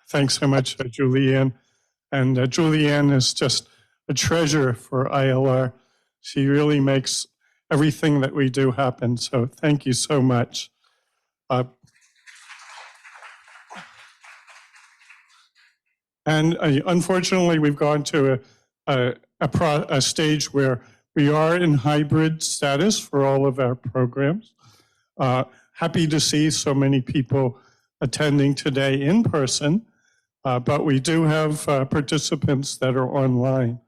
Thanks so much, Julianne. And Julianne is just a treasure for ILR. She really makes everything that we do happen. So thank you so much. And unfortunately, we've gone to a stage where we are in hybrid status for all of our programs. Happy to see so many people attending today in person, but we do have participants that are online.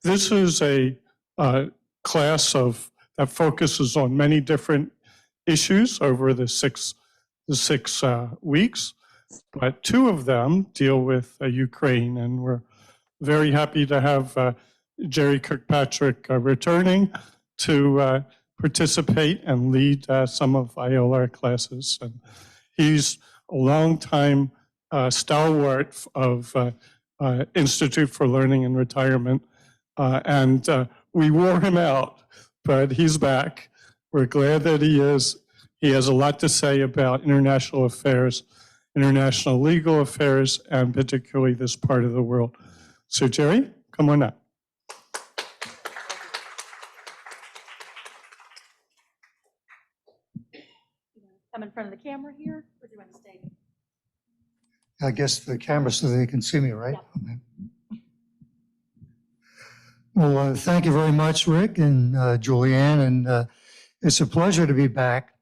This is a class that focuses on many different issues over the six weeks, but two of them deal with Ukraine, and we're very happy to have Jerry Kirkpatrick returning to participate and lead some of ILR classes. And he's a longtime stalwart of Institute for Learning and Retirement, and we wore him out, but he's back. We're glad that he is. He has a lot to say about international affairs, international legal affairs, and particularly this part of the world. So Jerry, come on up. Come in front of the camera here, or do you want to stay? I guess the camera so they can see me, right? Yeah. Okay. Well, thank you very much, Rick and Julianne, and it's a pleasure to be back.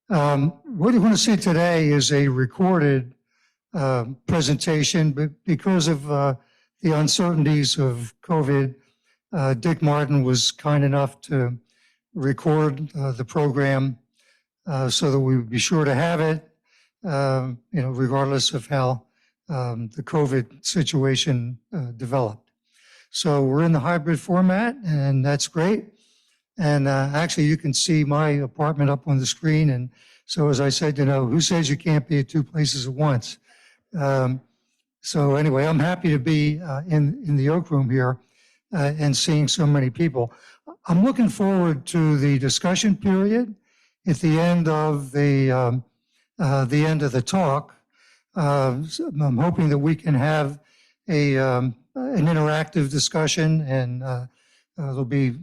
What you want to see today is a recorded presentation, but because of the uncertainties of COVID, Dick Martin was kind enough to record the program so that we would be sure to have it, regardless of how the COVID situation developed. So we're in the hybrid format, and that's great. And actually, you can see my apartment up on the screen. And so, as I said, who says you can't be at two places at once? So anyway, I'm happy to be in the Oak Room here and seeing so many people. I'm looking forward to the discussion period at the end of the talk. I'm hoping that we can have an interactive discussion, and there'll be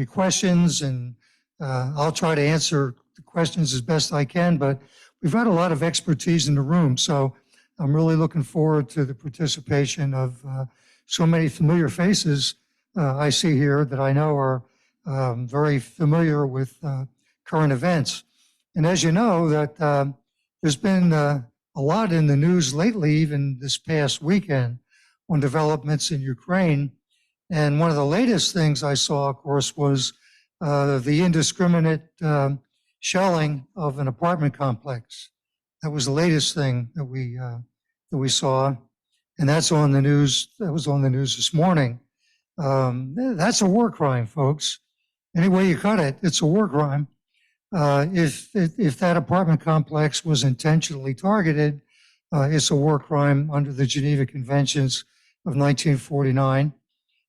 questions, and I'll try to answer the questions as best I can. But we've got a lot of expertise in the room, so I'm really looking forward to the participation of so many familiar faces I see here that I know are very familiar with current events. And as you know, that there's been a lot in the news lately, even this past weekend, on developments in Ukraine. And one of the latest things I saw, of course, was the indiscriminate shelling of an apartment complex. That was the latest thing that we saw, and that's on the news. That was on the news this morning. That's a war crime, folks. Any way you cut it, it's a war crime. If that apartment complex was intentionally targeted, it's a war crime under the Geneva Conventions of 1949.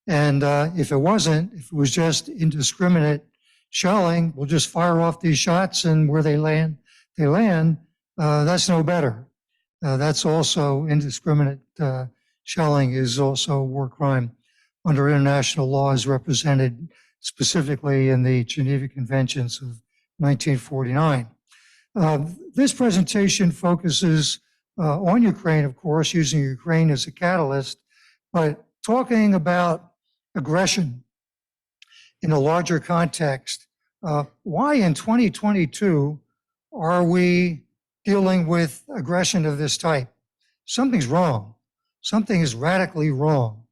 And if it wasn't, if it was just indiscriminate shelling, we'll just fire off these shots, and where they land, they land. That's no better. That's also indiscriminate shelling is also a war crime under international law as represented specifically in the Geneva Conventions of 1949. This presentation focuses on Ukraine, of course, using Ukraine as a catalyst, but talking about aggression in a larger context. Why in 2022 are we dealing with aggression of this type? Something's wrong. Something is radically wrong.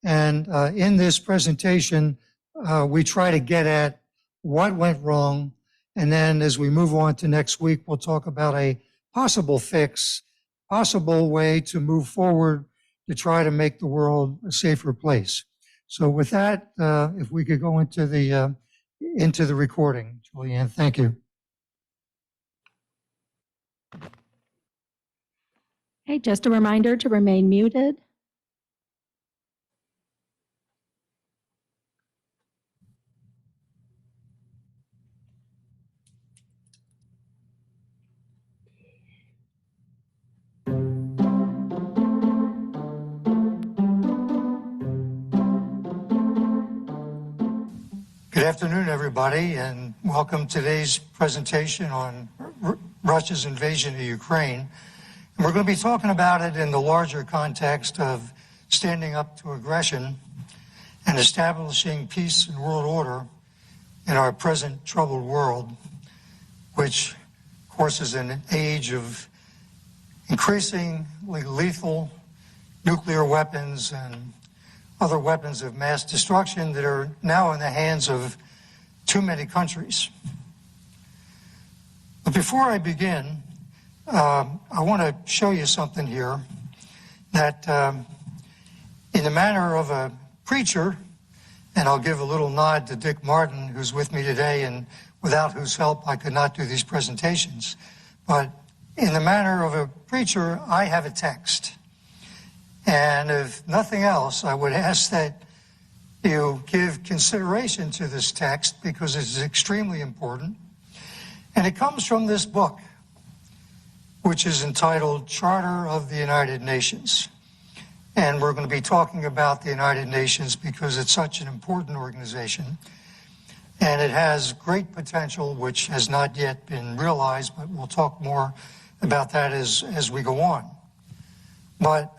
And in this presentation, we try to get at what went wrong. And then as we move on to next week, we'll talk about a possible fix, possible way to move forward to try to make the world a safer place. So with that, if we could go into the recording, Julianne, thank you. Hey, just a reminder to remain muted. Good afternoon, everybody, and welcome to today's presentation on Russia's invasion of Ukraine. And we're going to be talking about it in the larger context of standing up to aggression and establishing peace and world order in our present troubled world, which, of course, is an age of increasingly lethal nuclear weapons and other weapons of mass destruction that are now in the hands of too many countries. But before I begin, I want to show you something here that in the manner of a preacher, and I'll give a little nod to Dick Martin, who's with me today, and without whose help I could not do these presentations. But in the manner of a preacher, I have a text. And if nothing else, I would ask that you give consideration to this text because it's extremely important. And it comes from this book, which is entitled Charter of the United Nations. And we're going to be talking about the United Nations because it's such an important organization. And it has great potential, which has not yet been realized, but we'll talk more about that as we go on. But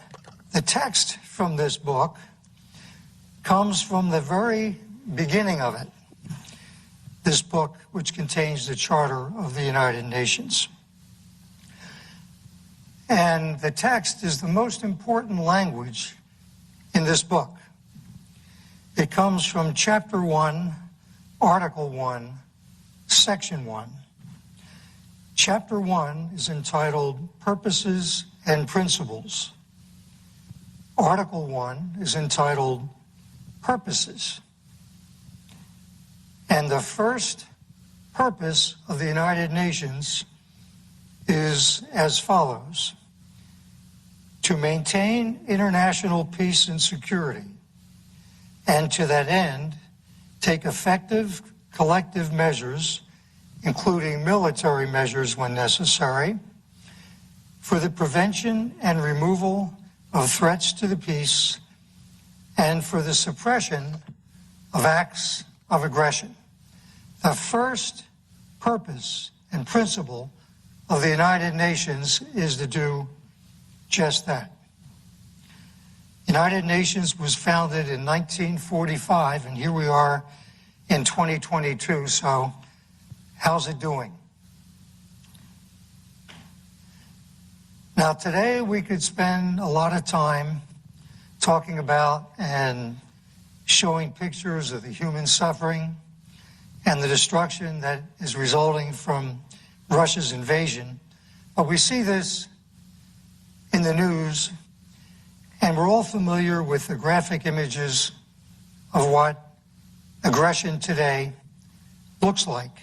the text from this book comes from the very beginning of it, this book which contains the Charter of the United Nations. And the text is the most important language in this book. It comes from Chapter 1, Article 1, Section 1. Chapter 1 is entitled Purposes and Principles. Article 1 is entitled Purposes. And the first purpose of the United Nations is as follows: to maintain international peace and security, and to that end, take effective collective measures, including military measures when necessary, for the prevention and removal of threats to the peace and for the suppression of acts of aggression. The first purpose and principle of the United Nations is to do just that. The United Nations was founded in 1945, and here we are in 2022, so how's it doing? Now, today we could spend a lot of time talking about and showing pictures of the human suffering and the destruction that is resulting from Russia's invasion. But we see this in the news, and we're all familiar with the graphic images of what aggression today looks like.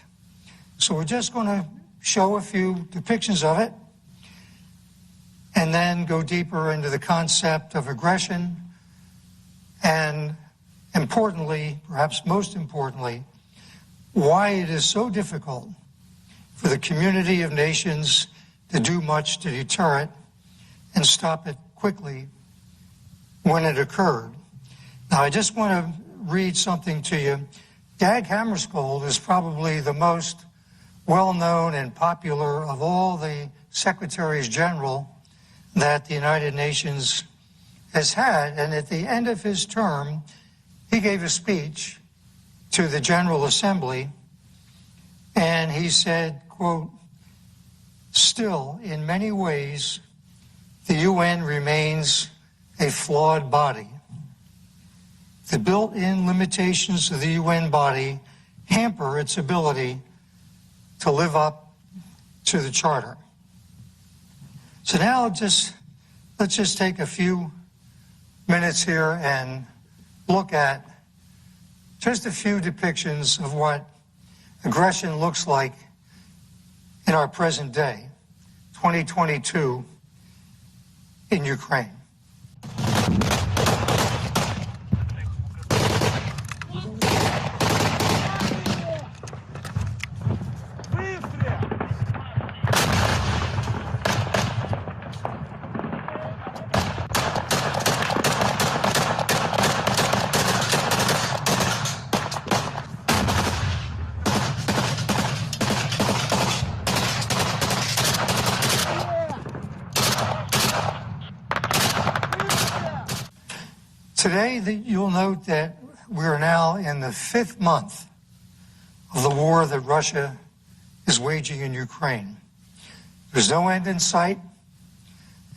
So we're just going to show a few depictions of it, and then go deeper into the concept of aggression, and importantly, perhaps most importantly, why it is so difficult for the community of nations to do much to deter it and stop it quickly when it occurred. Now, I just want to read something to you. Dag Hammarskjöld is probably the most well-known and popular of all the secretaries general that the United Nations has had. And at the end of his term, he gave a speech to the General Assembly, and he said, quote, "Still, in many ways, the UN remains a flawed body. The built-in limitations of the UN body hamper its ability to live up to the Charter." So now let's just take a few minutes here and look at just a few depictions of what aggression looks like in our present day, 2022, in Ukraine. Today, you'll note that we are now in the 5th month of the war that Russia is waging in Ukraine. There's no end in sight,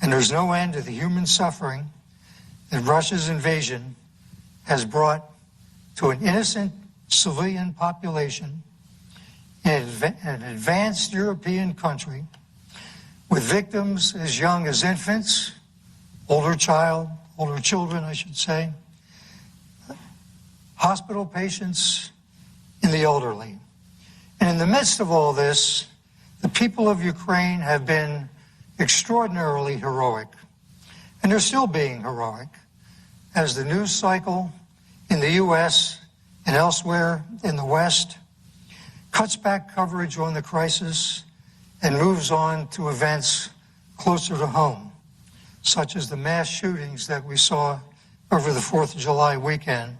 and there's no end to the human suffering that Russia's invasion has brought to an innocent civilian population in an advanced European country with victims as young as infants, older children, I should say, hospital patients, and the elderly. And in the midst of all this, the people of Ukraine have been extraordinarily heroic, and they're still being heroic as the news cycle in the U.S. and elsewhere in the West cuts back coverage on the crisis and moves on to events closer to home, such as the mass shootings that we saw over the 4th of July weekend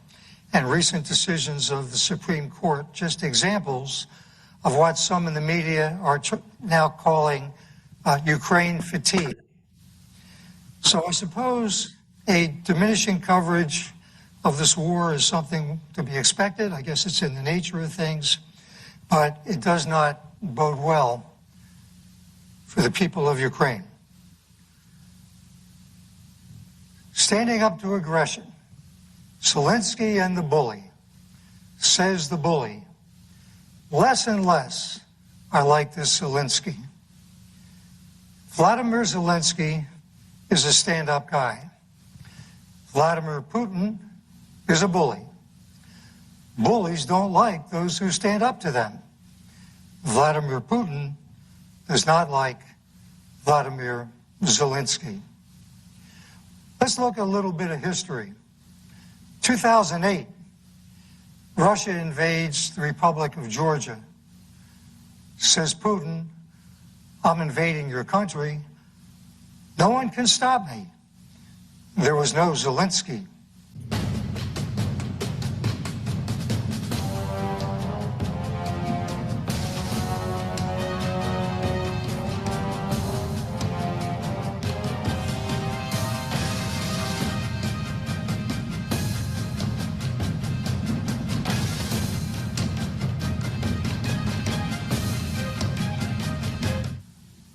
and recent decisions of the Supreme Court, just examples of what some in the media are now calling Ukraine fatigue. So I suppose a diminishing coverage of this war is something to be expected. I guess it's in the nature of things, but it does not bode well for the people of Ukraine. Standing up to aggression, Zelensky and the bully, says the bully. Less and less I like this Zelensky. Vladimir Zelensky is a stand-up guy. Vladimir Putin is a bully. Bullies don't like those who stand up to them. Vladimir Putin does not like Vladimir Zelensky. Let's look at a little bit of history. 2008, Russia invades the Republic of Georgia. Says Putin, I'm invading your country. No one can stop me. There was no Zelensky.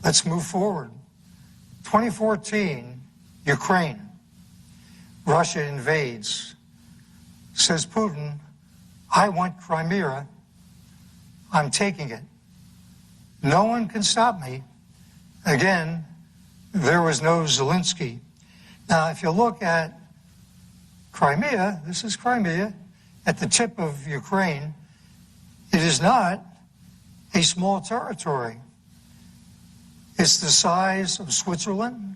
Let's move forward. 2014, Ukraine. Russia invades. Says Putin, I want Crimea. I'm taking it. No one can stop me. Again, there was no Zelensky. Now, if you look at Crimea, this is Crimea, at the tip of Ukraine, it is not a small territory. It's the size of Switzerland,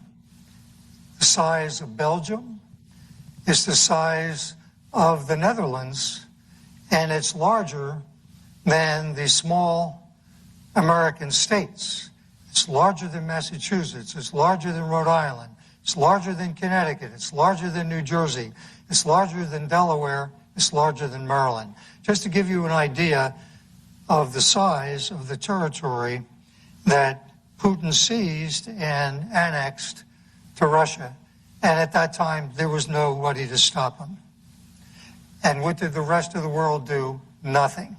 the size of Belgium, it's the size of the Netherlands, and it's larger than the small American states. It's larger than Massachusetts, it's larger than Rhode Island, it's larger than Connecticut, it's larger than New Jersey, it's larger than Delaware, it's larger than Maryland. Just to give you an idea of the size of the territory that Putin seized and annexed to Russia. And at that time, there was nobody to stop him. And what did the rest of the world do? Nothing.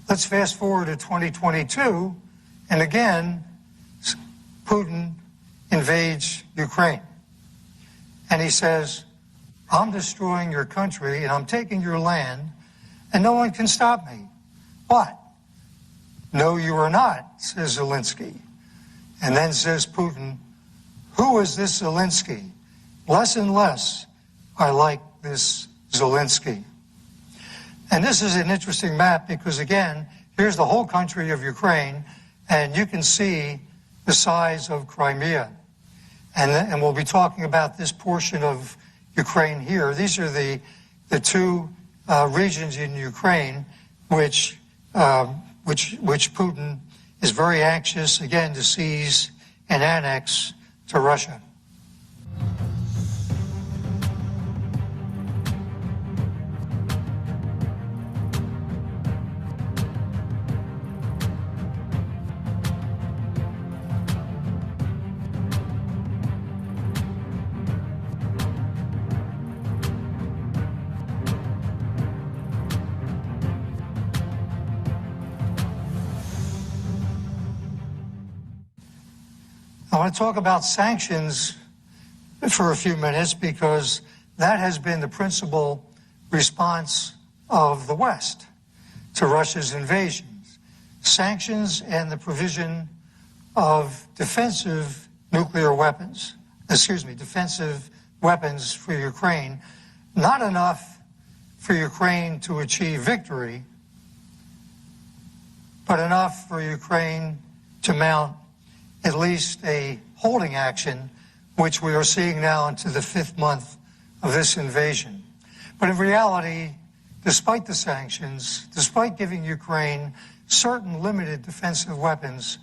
Let's fast forward to 2022, and again, Putin invades Ukraine. And he says, I'm destroying your country and I'm taking your land, and no one can stop me. But, no, you are not, says Zelensky. And then says Putin, who is this Zelensky? Less and less I like this Zelensky. And this is an interesting map because, again, here's the whole country of Ukraine, and you can see the size of Crimea. And we'll be talking about this portion of Ukraine here. These are the two regions in Ukraine which which Putin is very anxious, again, to seize and annex to Russia. I want to talk about sanctions for a few minutes because that has been the principal response of the West to Russia's invasions. Sanctions and the provision of defensive weapons for Ukraine, not enough for Ukraine to achieve victory, but enough for Ukraine to mount at least a holding action, which we are seeing now into the 5th month of this invasion. But in reality, despite the sanctions, despite giving Ukraine certain limited defensive weapons,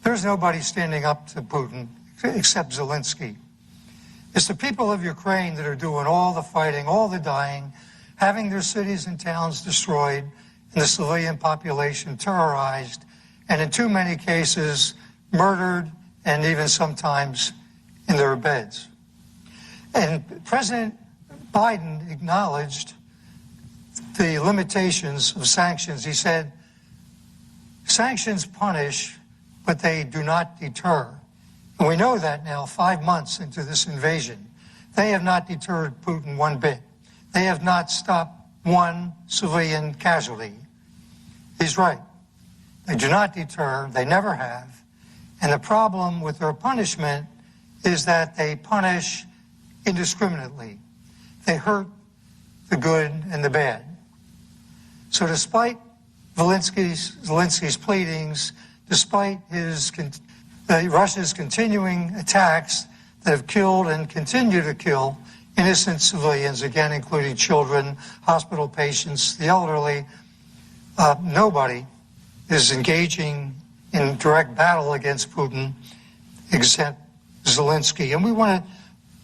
there's nobody standing up to Putin except Zelensky. It's the people of Ukraine that are doing all the fighting, all the dying, having their cities and towns destroyed, and the civilian population terrorized, and in too many cases, murdered, and even sometimes in their beds. And President Biden acknowledged the limitations of sanctions. He said, sanctions punish, but they do not deter. And we know that now, 5 months into this invasion. They have not deterred Putin one bit. They have not stopped one civilian casualty. He's right. They do not deter. They never have. And the problem with their punishment is that they punish indiscriminately. They hurt the good and the bad. So despite Zelensky's pleadings, despite Russia's continuing attacks that have killed and continue to kill innocent civilians, again, including children, hospital patients, the elderly, nobody is engaging in direct battle against Putin except Zelensky. And we want to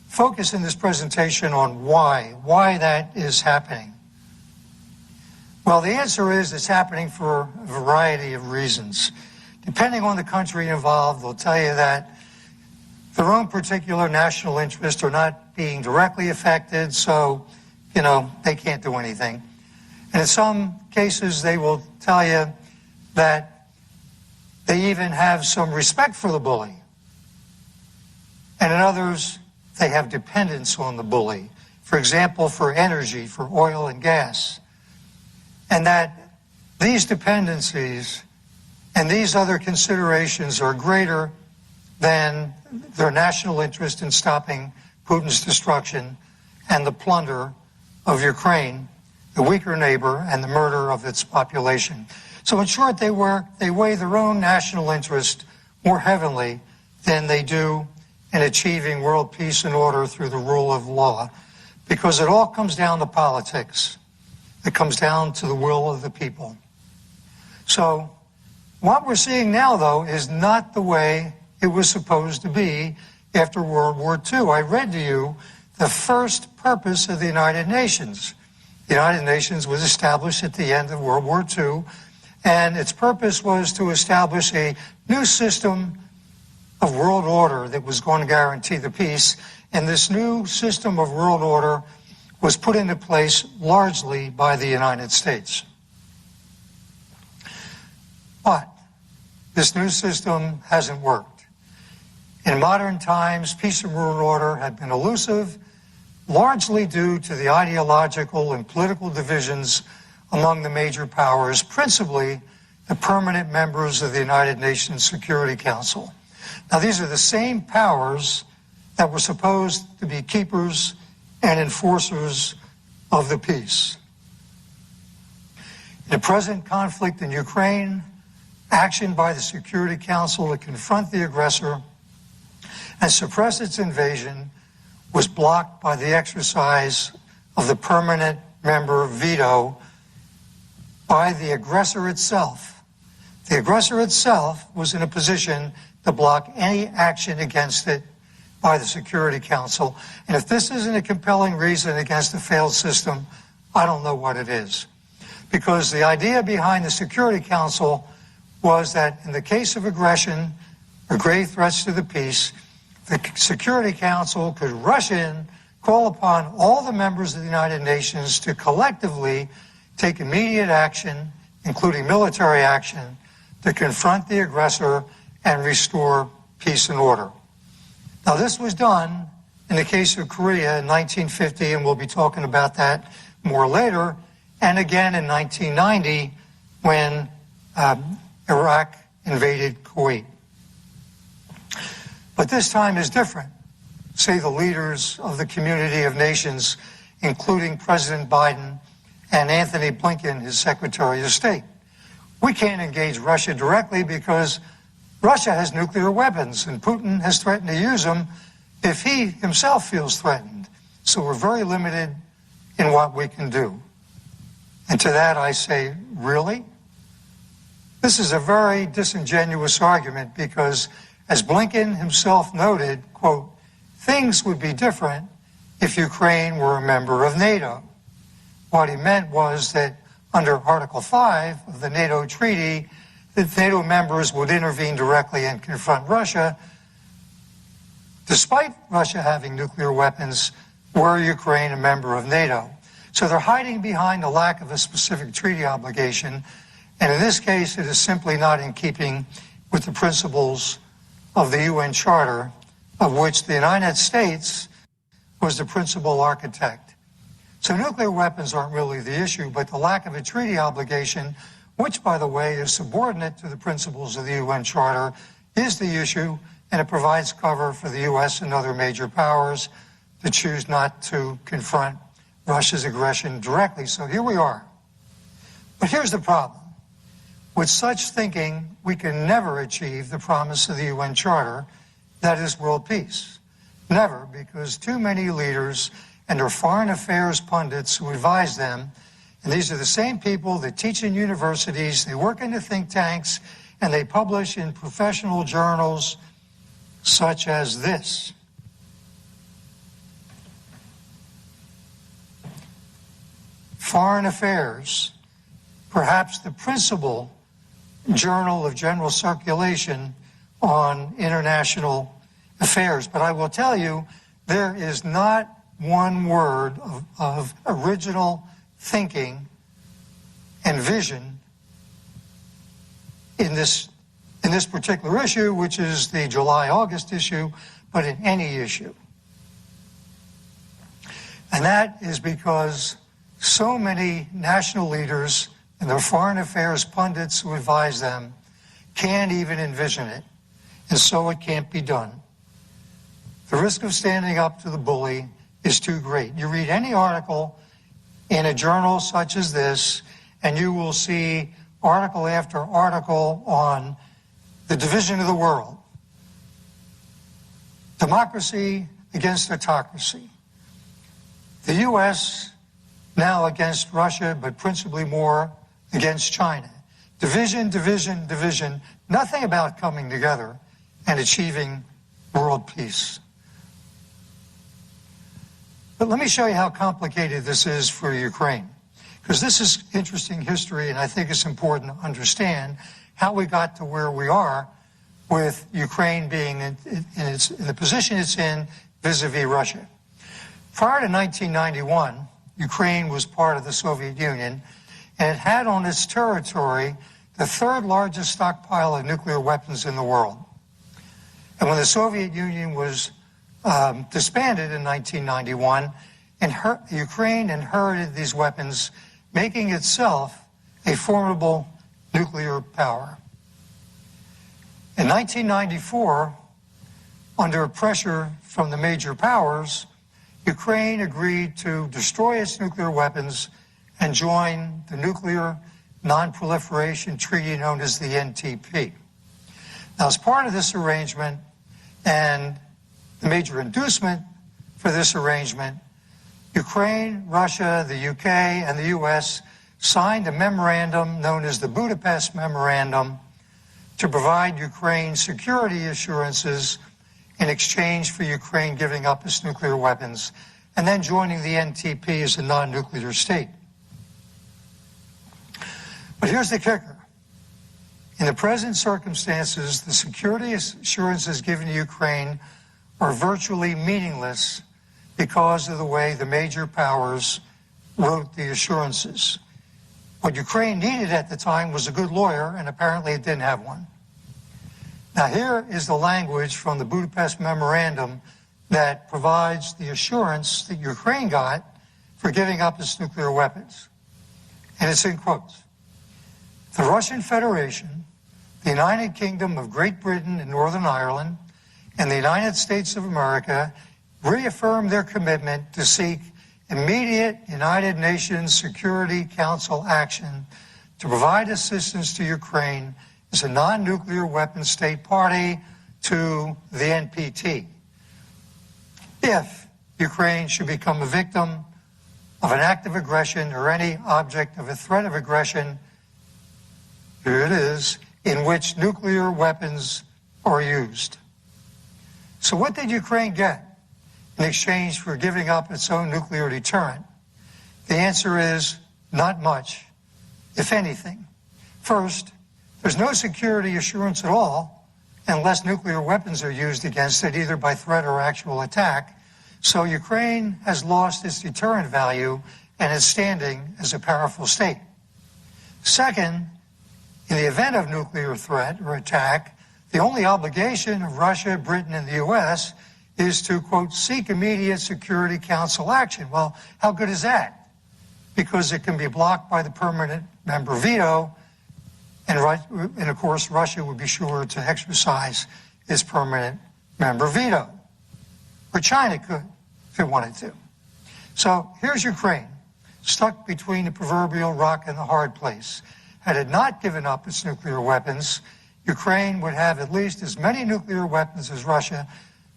focus in this presentation on why that is happening. Well, the answer is it's happening for a variety of reasons. Depending on the country involved, they'll tell you that their own particular national interests are not being directly affected, so, they can't do anything. And in some cases, they will tell you that they even have some respect for the bully. And in others, they have dependence on the bully. For example, for energy, for oil and gas. And that these dependencies and these other considerations are greater than their national interest in stopping Putin's destruction and the plunder of Ukraine, the weaker neighbor, and the murder of its population. So in short, they weigh their own national interest more heavily than they do in achieving world peace and order through the rule of law, because it all comes down to politics. It comes down to the will of the people. So what we're seeing now, though, is not the way it was supposed to be after World War II. I read to you the first purpose of the United Nations. The United Nations was established at the end of World War II, and its purpose was to establish a new system of world order that was going to guarantee the peace. And this new system of world order was put into place largely by the United States. But this new system hasn't worked. In modern times, peace and world order have been elusive, largely due to the ideological and political divisions among the major powers, principally the permanent members of the United Nations Security Council. Now, these are the same powers that were supposed to be keepers and enforcers of the peace. In the present conflict in Ukraine, action by the Security Council to confront the aggressor and suppress its invasion was blocked by the exercise of the permanent member veto by the aggressor itself. The aggressor itself was in a position to block any action against it by the Security Council. And if this isn't a compelling reason against a failed system, I don't know what it is. Because the idea behind the Security Council was that in the case of aggression or grave threats to the peace, the Security Council could rush in, call upon all the members of the United Nations to collectively take immediate action, including military action, to confront the aggressor and restore peace and order. Now, this was done in the case of Korea in 1950, and we'll be talking about that more later, and again in 1990 when Iraq invaded Kuwait. But this time is different. Say the leaders of the community of nations, including President Biden and Anthony Blinken, his Secretary of State. We can't engage Russia directly because Russia has nuclear weapons, and Putin has threatened to use them if he himself feels threatened. So we're very limited in what we can do. And to that I say, really? This is a very disingenuous argument because, as Blinken himself noted, quote, things would be different if Ukraine were a member of NATO. What he meant was that under Article 5 of the NATO treaty, the NATO members would intervene directly and confront Russia, despite Russia having nuclear weapons, were Ukraine a member of NATO. So they're hiding behind the lack of a specific treaty obligation, and in this case, it is simply not in keeping with the principles of the UN Charter, of which the United States was the principal architect. So nuclear weapons aren't really the issue, but the lack of a treaty obligation, which, by the way, is subordinate to the principles of the UN Charter, is the issue, and it provides cover for the U.S. and other major powers to choose not to confront Russia's aggression directly. So here we are. But here's the problem. With such thinking, we can never achieve the promise of the UN Charter, that is world peace. Never, because too many leaders and their foreign affairs pundits who advise them, and these are the same people that teach in universities, they work in the think tanks, and they publish in professional journals such as this. Foreign Affairs, perhaps the principal journal of general circulation on international affairs. But I will tell you, there is not one word of original thinking and vision in this particular issue, which is the July-August issue, but in any issue. And that is because so many national leaders and their foreign affairs pundits who advise them can't even envision it, and so it can't be done. The risk of standing up to the bully is too great. You read any article in a journal such as this, and you will see article after article on the division of the world. Democracy against autocracy. The U.S. now against Russia, but principally more against China. Division, division, division. Nothing about coming together and achieving world peace. But let me show you how complicated this is for Ukraine, because this is interesting history, and I think it's important to understand how we got to where we are with Ukraine being in the position it's in vis-a-vis Russia. Prior to 1991, Ukraine was part of the Soviet Union, and it had on its territory the third largest stockpile of nuclear weapons in the world. And when the Soviet Union was disbanded in 1991, Ukraine inherited these weapons, making itself a formidable nuclear power. In 1994, under pressure from the major powers, Ukraine agreed to destroy its nuclear weapons and join the Nuclear Non-Proliferation Treaty known as the NTP. Now, as part of this arrangement, and the major inducement for this arrangement, Ukraine, Russia, the UK, and the US signed a memorandum known as the Budapest Memorandum to provide Ukraine security assurances in exchange for Ukraine giving up its nuclear weapons and then joining the NTP as a non-nuclear state. But here's the kicker. In the present circumstances, the security assurances given to Ukraine are virtually meaningless because of the way the major powers wrote the assurances. What Ukraine needed at the time was a good lawyer, and apparently it didn't have one. Now here is the language from the Budapest Memorandum that provides the assurance that Ukraine got for giving up its nuclear weapons. And it's in quotes. The Russian Federation, the United Kingdom of Great Britain and Northern Ireland, and the United States of America reaffirm their commitment to seek immediate United Nations Security Council action to provide assistance to Ukraine as a non-nuclear weapon state party to the NPT. If Ukraine should become a victim of an act of aggression or any object of a threat of aggression, here it is, in which nuclear weapons are used. So what did Ukraine get in exchange for giving up its own nuclear deterrent? The answer is not much, if anything. First, there's no security assurance at all unless nuclear weapons are used against it, either by threat or actual attack. So Ukraine has lost its deterrent value and its standing as a powerful state. Second, in the event of nuclear threat or attack, the only obligation of Russia, Britain, and the U.S. is to, quote, seek immediate Security Council action. Well, how good is that? Because it can be blocked by the permanent member veto, and of course, Russia would be sure to exercise its permanent member veto. Or China could, if it wanted to. So here's Ukraine, stuck between the proverbial rock and the hard place. Had it not given up its nuclear weapons, Ukraine would have at least as many nuclear weapons as Russia,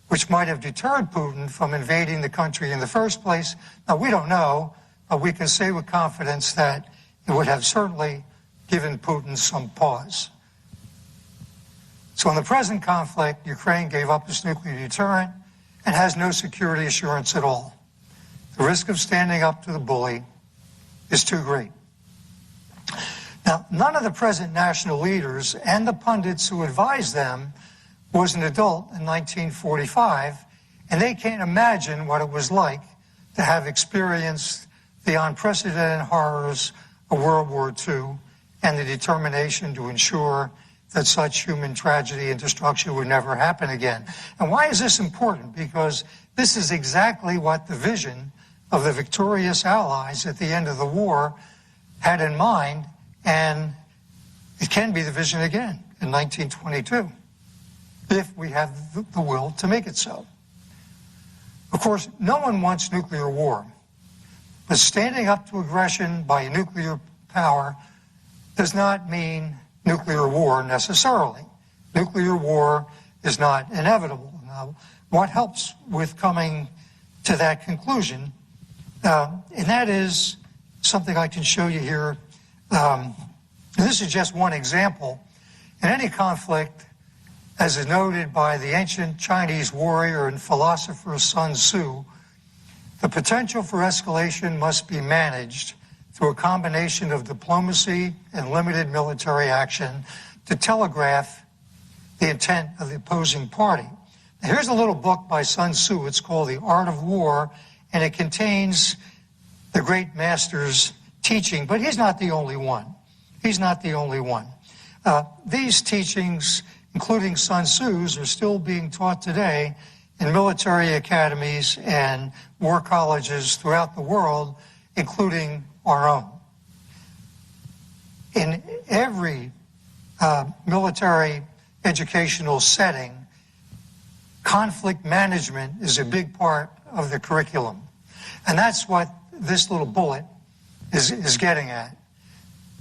which might have deterred Putin from invading the country in the first place. Now, we don't know, but we can say with confidence that it would have certainly given Putin some pause. So in the present conflict, Ukraine gave up its nuclear deterrent and has no security assurance at all. The risk of standing up to the bully is too great. Now, none of the present national leaders and the pundits who advised them was an adult in 1945, and they can't imagine what it was like to have experienced the unprecedented horrors of World War II and the determination to ensure that such human tragedy and destruction would never happen again. And why is this important? Because this is exactly what the vision of the victorious Allies at the end of the war had in mind, and it can be the vision again in 1922, if we have the will to make it so. Of course, no one wants nuclear war, but standing up to aggression by a nuclear power does not mean nuclear war necessarily. Nuclear war is not inevitable. Now, what helps with coming to that conclusion, and that is something I can show you here. This is just one example. In any conflict, as is noted by the ancient Chinese warrior and philosopher Sun Tzu, the potential for escalation must be managed through a combination of diplomacy and limited military action to telegraph the intent of the opposing party. Now, here's a little book by Sun Tzu. It's called The Art of War, and it contains the great master's teaching, but he's not the only one. He's not the only one. These teachings, including Sun Tzu's, are still being taught today in military academies and war colleges throughout the world, including our own. In every military educational setting, conflict management is a big part of the curriculum. And that's what this little bullet is getting at.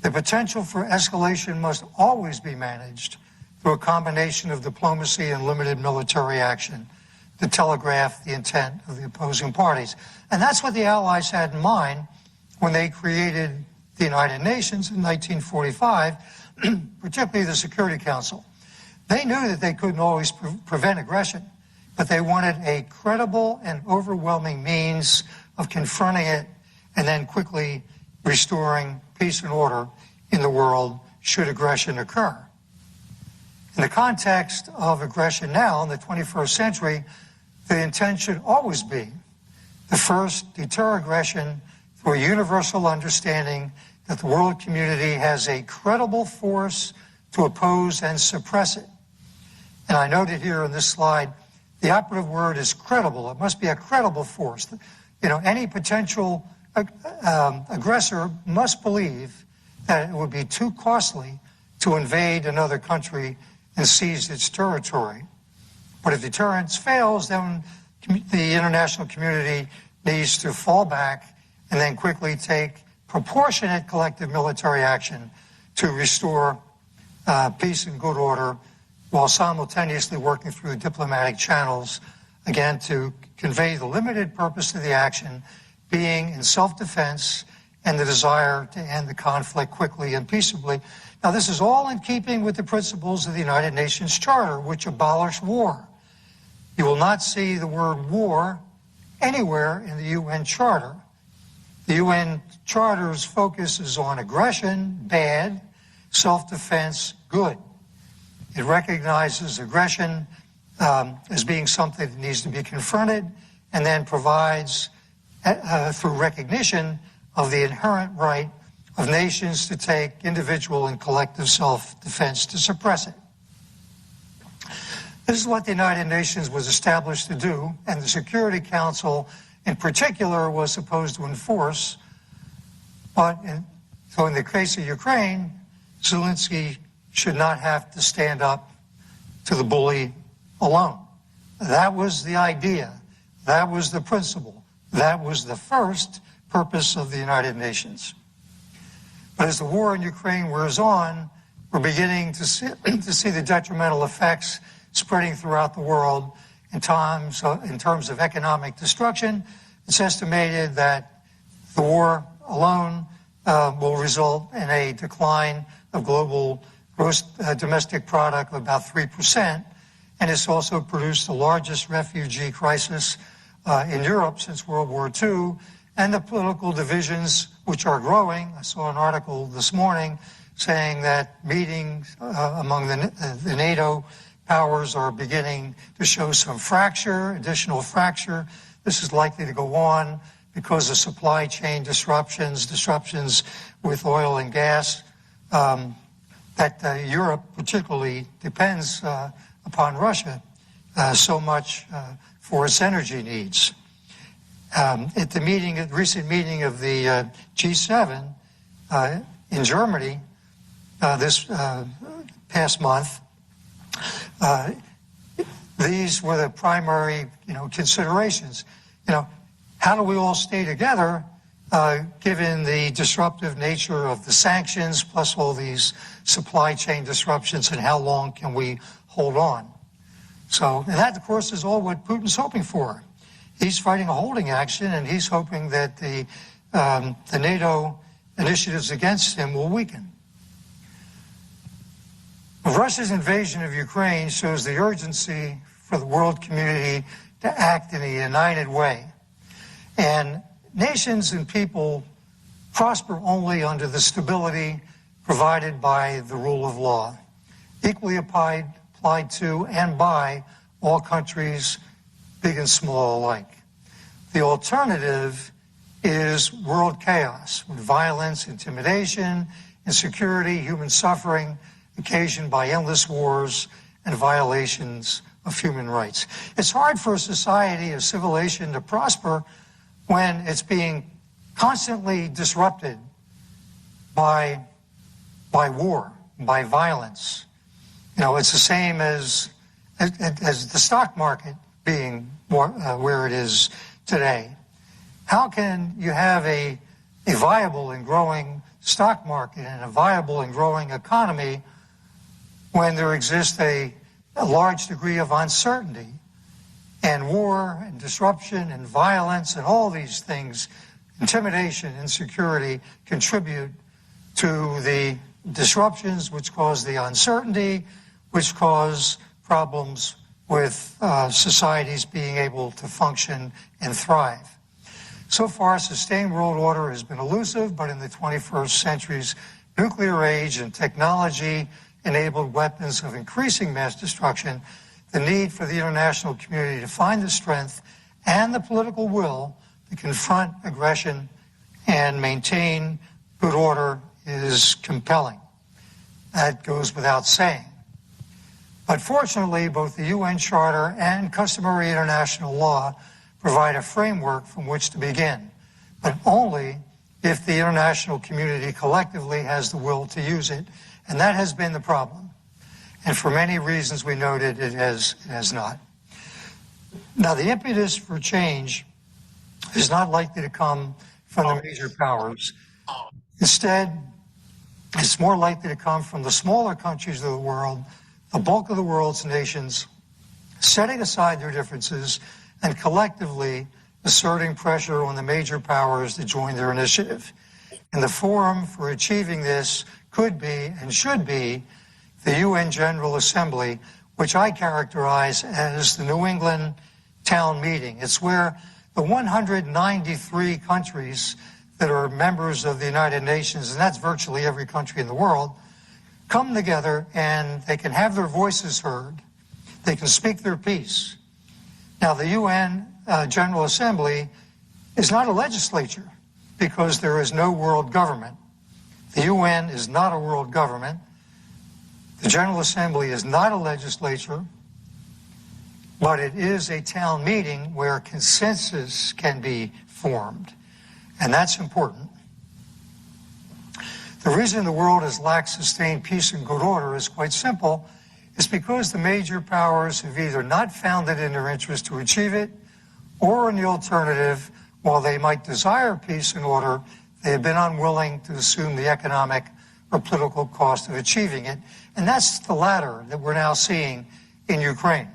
The potential for escalation must always be managed through a combination of diplomacy and limited military action to telegraph the intent of the opposing parties. And that's what the Allies had in mind when they created the United Nations in 1945, particularly the Security Council. They knew that they couldn't always prevent aggression, but they wanted a credible and overwhelming means of confronting it and then quickly restoring peace and order in the world should aggression occur. In the context of aggression now in the 21st century, the intent should always be to first deter aggression through a universal understanding that the world community has a credible force to oppose and suppress it. And I noted here in this slide, the operative word is credible. It must be a credible force. You know, any potential aggressor must believe that it would be too costly to invade another country and seize its territory. But if deterrence fails, then the international community needs to fall back and then quickly take proportionate collective military action to restore peace and good order, while simultaneously working through diplomatic channels, again, to convey the limited purpose of the action being in self-defense and the desire to end the conflict quickly and peaceably. Now, this is all in keeping with the principles of the United Nations Charter, which abolish war. You will not see the word war anywhere in the UN Charter. The UN Charter's focus is on aggression, bad, self-defense, good. It recognizes aggression as being something that needs to be confronted, and then provides, through recognition of the inherent right of nations to take individual and collective self-defense to suppress it. This is what the United Nations was established to do, and the Security Council in particular was supposed to enforce. So in the case of Ukraine, Zelensky should not have to stand up to the bully alone. That was the idea. That was the principle. That was the first purpose of the United Nations. But as the war in Ukraine wears on, we're beginning to see the detrimental effects spreading throughout the world in terms of economic destruction. It's estimated that the war alone will result in a decline of global gross domestic product of about 3%, and it's also produced the largest refugee crisis in Europe since World War II, and the political divisions which are growing. I saw an article this morning saying that meetings among the NATO powers are beginning to show some fracture, additional fracture. This is likely to go on because of supply chain disruptions with oil and gas, that Europe particularly depends upon Russia so much for its energy needs. At the recent meeting of the G7 in Germany this past month, these were the primary, considerations. How do we all stay together given the disruptive nature of the sanctions plus all these supply chain disruptions, and how long can we hold on? So, and that, of course, is all what Putin's hoping for. He's fighting a holding action, and he's hoping that the NATO initiatives against him will weaken. Russia's invasion of Ukraine shows the urgency for the world community to act in a united way. And nations and people prosper only under the stability provided by the rule of law, equally applied to and by all countries, big and small alike. The alternative is world chaos, with violence, intimidation, insecurity, human suffering, occasioned by endless wars and violations of human rights. It's hard for a society of civilization to prosper when it's being constantly disrupted by war, by violence. It's the same as the stock market being where it is today. How can you have a viable and growing stock market and a viable and growing economy when there exists a large degree of uncertainty and war and disruption and violence and all these things, intimidation, insecurity, contribute to the disruptions which cause the uncertainty, which cause problems with societies being able to function and thrive. So far, sustained world order has been elusive, but in the 21st century's nuclear age and technology-enabled weapons of increasing mass destruction, the need for the international community to find the strength and the political will to confront aggression and maintain good order is compelling. That goes without saying. But fortunately, both the UN Charter and customary international law provide a framework from which to begin, but only if the international community collectively has the will to use it, and that has been the problem. And for many reasons we noted, it has not. Now, the impetus for change is not likely to come from the major powers. Instead, it's more likely to come from the smaller countries of the world, the bulk of the world's nations, setting aside their differences and collectively asserting pressure on the major powers to join their initiative. And the forum for achieving this could be and should be the UN General Assembly, which I characterize as the New England Town Meeting. It's where the 193 countries that are members of the United Nations, and that's virtually every country in the world, come together and they can have their voices heard. They can speak their piece. Now, the UN General Assembly is not a legislature because there is no world government. The UN is not a world government. The General Assembly is not a legislature, but it is a town meeting where consensus can be formed, and that's important. The reason the world has lacked sustained peace and good order is quite simple. It's because the major powers have either not found it in their interest to achieve it, or in the alternative, while they might desire peace and order, they have been unwilling to assume the economic or political cost of achieving it. And that's the latter that we're now seeing in Ukraine.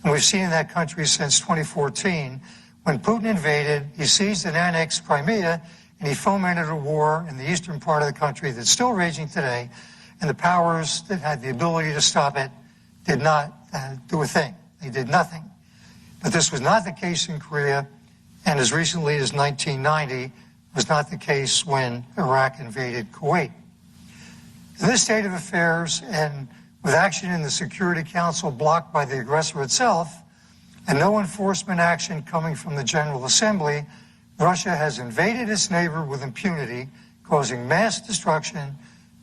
And we've seen in that country since 2014, when Putin invaded, he seized and annexed Crimea, and he fomented a war in the eastern part of the country that's still raging today, and the powers that had the ability to stop it did not do a thing. They did nothing. But this was not the case in Korea, and as recently as 1990, was not the case when Iraq invaded Kuwait. In this state of affairs, and with action in the Security Council blocked by the aggressor itself, and no enforcement action coming from the General Assembly, Russia has invaded its neighbor with impunity, causing mass destruction,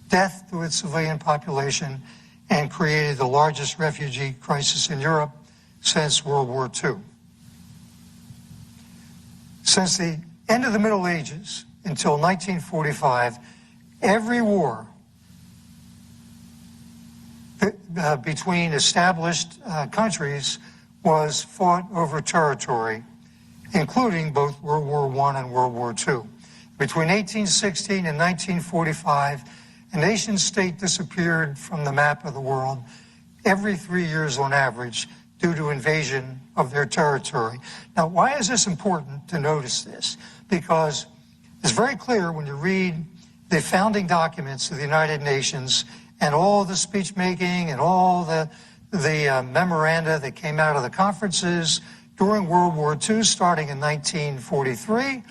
death to its civilian population, and created the largest refugee crisis in Europe since World War II. Since the end of the Middle Ages until 1945, every war between established countries was fought over territory, including both World War I and World War II. Between 1816 and 1945, a nation state disappeared from the map of the world every 3 years on average due to invasion of their territory. Now, why is this important to notice this? Because it's very clear when you read the founding documents of the United Nations and all the speech making and all the memoranda that came out of the conferences during World War II, starting in 1943,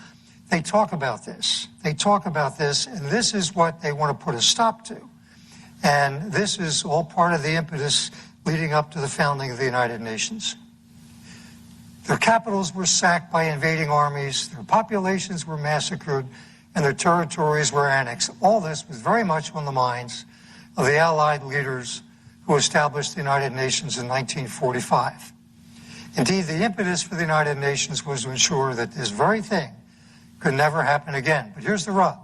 they talk about this. They talk about this, and this is what they want to put a stop to. And this is all part of the impetus leading up to the founding of the United Nations. Their capitals were sacked by invading armies, their populations were massacred, and their territories were annexed. All this was very much on the minds of the Allied leaders who established the United Nations in 1945. Indeed, the impetus for the United Nations was to ensure that this very thing could never happen again. But here's the rub.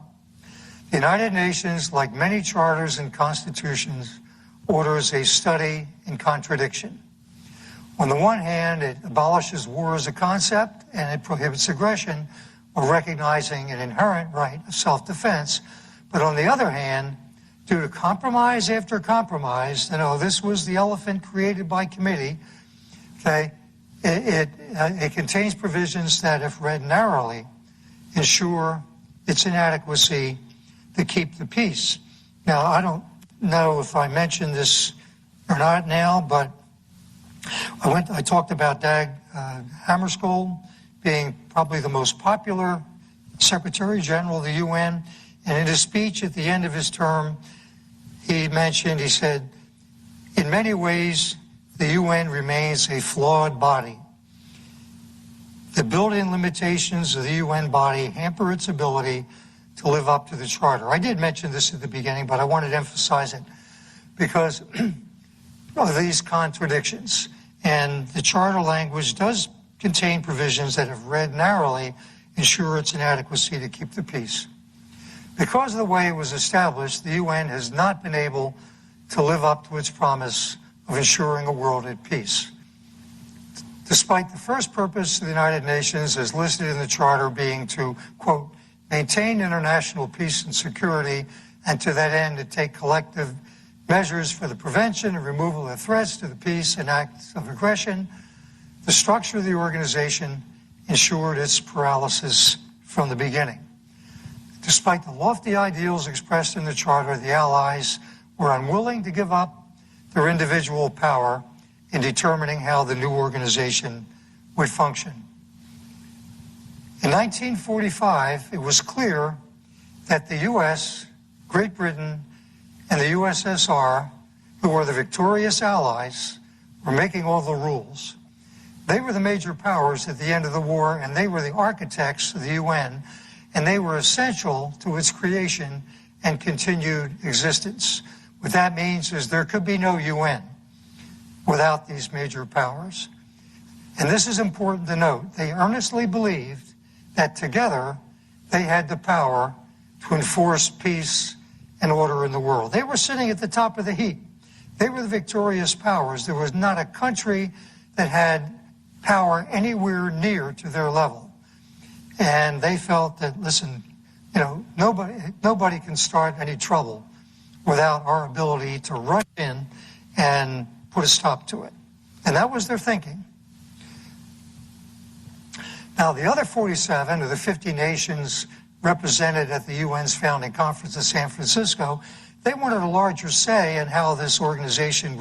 The United Nations, like many charters and constitutions, orders a study in contradiction. On the one hand, it abolishes war as a concept and it prohibits aggression while recognizing an inherent right of self-defense. But on the other hand, due to compromise after compromise, this was the elephant created by committee, okay, it contains provisions that, if read narrowly, ensure its inadequacy to keep the peace. Now, I don't know if I mentioned this or not now, but I talked about Dag Hammarskjöld being probably the most popular Secretary General of the UN. And in his speech at the end of his term, he said, in many ways, the UN remains a flawed body. The built-in limitations of the UN body hamper its ability to live up to the Charter. I did mention this at the beginning, but I wanted to emphasize it because of these contradictions. And the Charter language does contain provisions that, if read narrowly, ensure its inadequacy to keep the peace. Because of the way it was established, the UN has not been able to live up to its promise of ensuring a world at peace. Despite the first purpose of the United Nations, as listed in the Charter, being to, quote, maintain international peace and security, and to that end to take collective measures for the prevention and removal of threats to the peace and acts of aggression, the structure of the organization ensured its paralysis from the beginning. Despite the lofty ideals expressed in the Charter, the Allies were unwilling to give up their individual power in determining how the new organization would function. In 1945, it was clear that the U.S., Great Britain, and the USSR, who were the victorious allies, were making all the rules. They were the major powers at the end of the war, and they were the architects of the UN, and they were essential to its creation and continued existence. What that means is there could be no UN without these major powers. And this is important to note. They earnestly believed that together they had the power to enforce peace and order in the world. They were sitting at the top of the heap. They were the victorious powers. There was not a country that had power anywhere near to their level. And they felt that, listen, nobody can start any trouble without our ability to rush in and put a stop to it. And that was their thinking. Now, the other 47 of the 50 nations represented at the UN's founding conference in San Francisco, they wanted a larger say in how this organization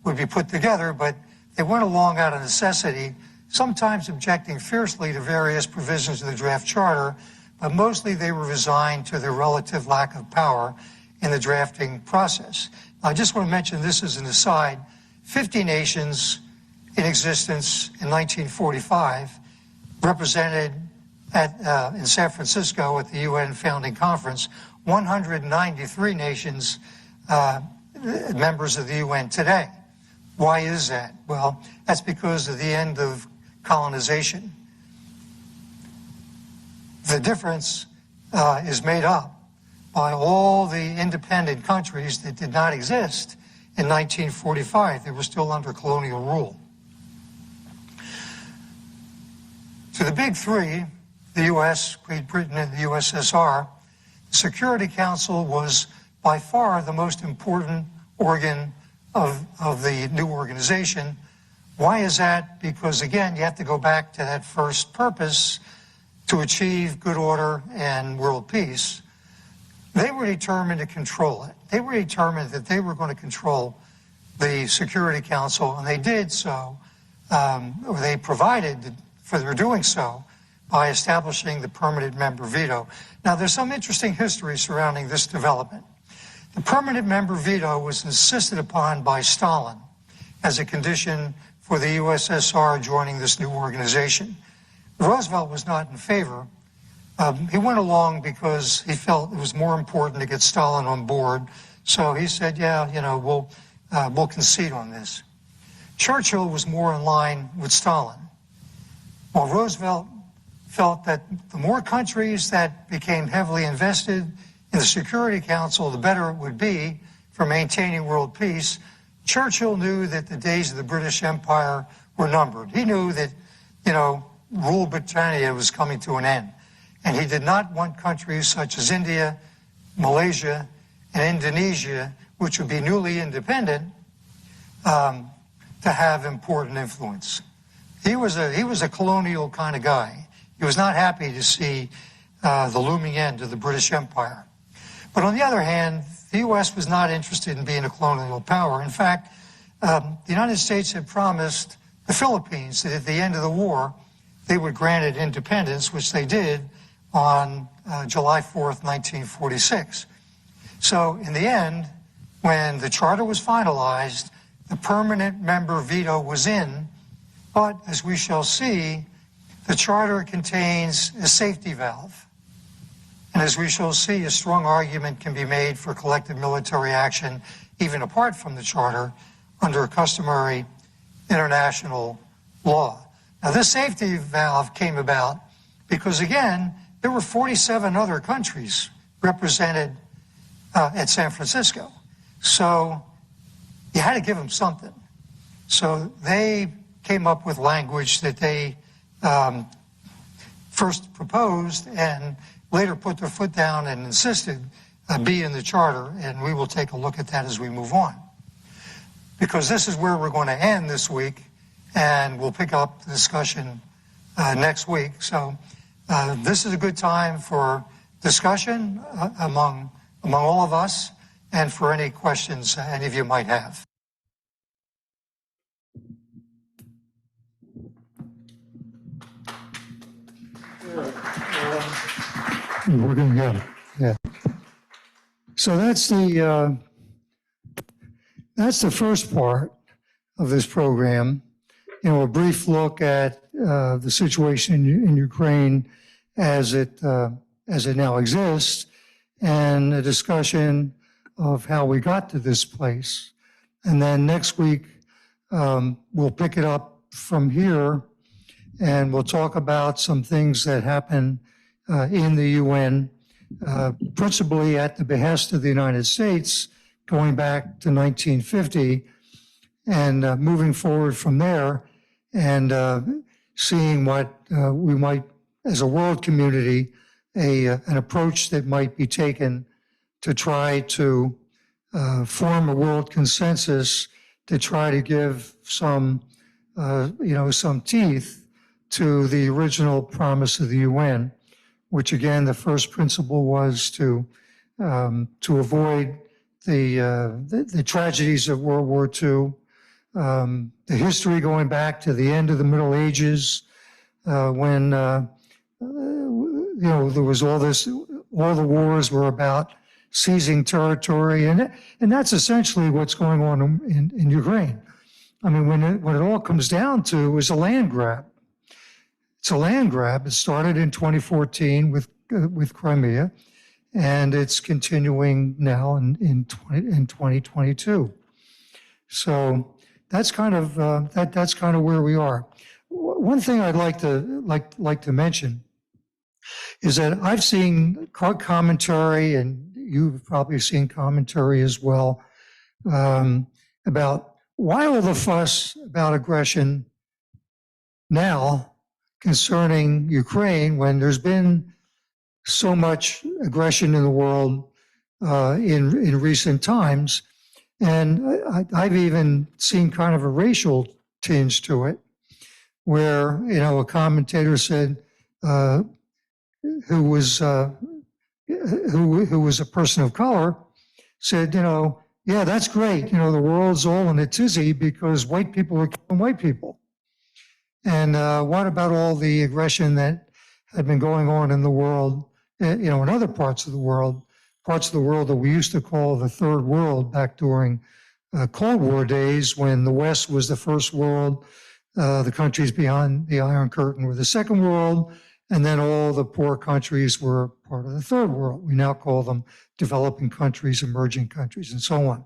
would be put together, but they went along out of necessity, sometimes objecting fiercely to various provisions of the draft charter, but mostly they were resigned to their relative lack of power in the drafting process. Now, I just want to mention this as an aside. 50 nations in existence in 1945 represented in San Francisco at the UN founding conference, 193 nations members of the UN today. Why is that? Well, that's because of the end of colonization. The difference is made up by all the independent countries that did not exist in 1945. They were still under colonial rule. To the big three, the US, Great Britain, and the USSR, the Security Council was by far the most important organ of the new organization. Why is that? Because, again, you have to go back to that first purpose to achieve good order and world peace. They were determined to control it. They were determined that they were going to control the Security Council, and they did so, or they provided for their doing so by establishing the permanent member veto. Now, there's some interesting history surrounding this development. The permanent member veto was insisted upon by Stalin as a condition for the USSR joining this new organization. Roosevelt was not in favor. He went along because he felt it was more important to get Stalin on board. So he said, yeah, we'll concede on this. Churchill was more in line with Stalin, while Roosevelt felt that the more countries that became heavily invested in the Security Council, the better it would be for maintaining world peace. Churchill knew that the days of the British Empire were numbered. He knew that, rule Britannia was coming to an end. And he did not want countries such as India, Malaysia, and Indonesia, which would be newly independent, to have important influence. He was a colonial kind of guy. He was not happy to see the looming end of the British Empire. But on the other hand, the U.S. was not interested in being a colonial power. In fact, The United States had promised the Philippines that at the end of the war, they would grant it independence, which they did on July 4th, 1946. So in the end, when the charter was finalized, the permanent member veto was in, but as we shall see, the charter contains a safety valve. And as we shall see, a strong argument can be made for collective military action, even apart from the charter, under customary international law. Now, this safety valve came about because, again, there were 47 other countries represented at San Francisco. So you had to give them something. So they came up with language that they first proposed and later put their foot down and insisted be in the charter, and we will take a look at that as we move on. Because this is where we're going to end this week, and we'll pick up the discussion next week. So this is a good time for discussion among all of us and for any questions any of you might have. We're going to go. Yeah. So that's the first part of this program. You know, a brief look at the situation in Ukraine as it now exists, and a discussion of how we got to this place. And then next week we'll pick it up from here, and we'll talk about some things that happen in the UN, principally at the behest of the United States, going back to 1950, and moving forward from there, and seeing what we might, as a world community, an approach that might be taken to try to form a world consensus to try to give some, some teeth to the original promise of the UN, which again, the first principle was to avoid the tragedies of World War II, the history going back to the end of the Middle Ages, when there was all the wars were about seizing territory, and that's essentially what's going on in Ukraine. I mean, when it all comes down to is a land grab. It's a land grab. It started in 2014 with Crimea, and it's continuing now in 2022. So that's kind of where we are. One thing I'd like to mention is that I've seen commentary, and you've probably seen commentary as well, about why all the fuss about aggression now concerning Ukraine when there's been so much aggression in the world in recent times. And I've even seen kind of a racial tinge to it, where, a commentator said, who was a person of color, said, yeah, that's great. The world's all in a tizzy because white people are killing white people. And what about all the aggression that had been going on in the world, in other parts of the world that we used to call the third world back during Cold War days, when the West was the first world, the countries beyond the Iron Curtain were the second world, and then all the poor countries were part of the third world. We now call them developing countries, emerging countries, and so on.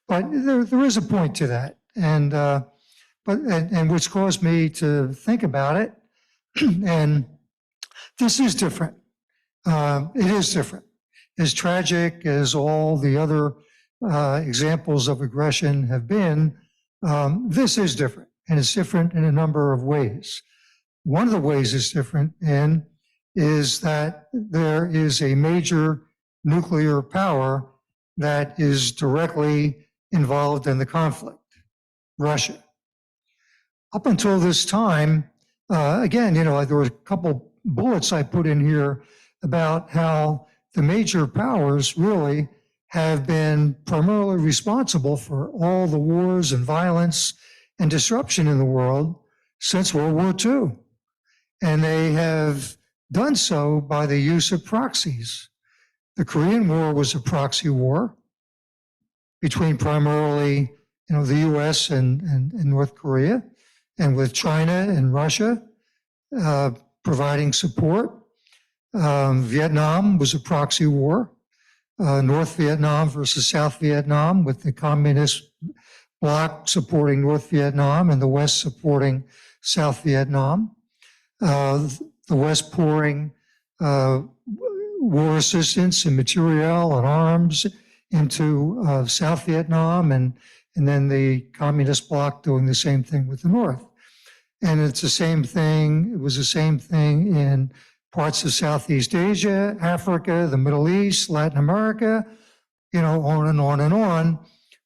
But there is a point to that, and which caused me to think about it. And this is different. It is different. As tragic as all the other examples of aggression have been, this is different. And it's different in a number of ways. One of the ways it's different is that there is a major nuclear power that is directly involved in the conflict, Russia. Up until this time, again, there were a couple bullets I put in here about how the major powers really have been primarily responsible for all the wars and violence and disruption in the world since World War II. And they have done so by the use of proxies. The Korean War was a proxy war between primarily, the U.S. and North Korea, and with China and Russia providing support. Vietnam was a proxy war, North Vietnam versus South Vietnam, with the communist bloc supporting North Vietnam and the West supporting South Vietnam. The West pouring war assistance and materiel and arms into South Vietnam, and then the communist bloc doing the same thing with the North. And it's the same thing, it was the same thing in parts of Southeast Asia, Africa, the Middle East, Latin America, on and on and on,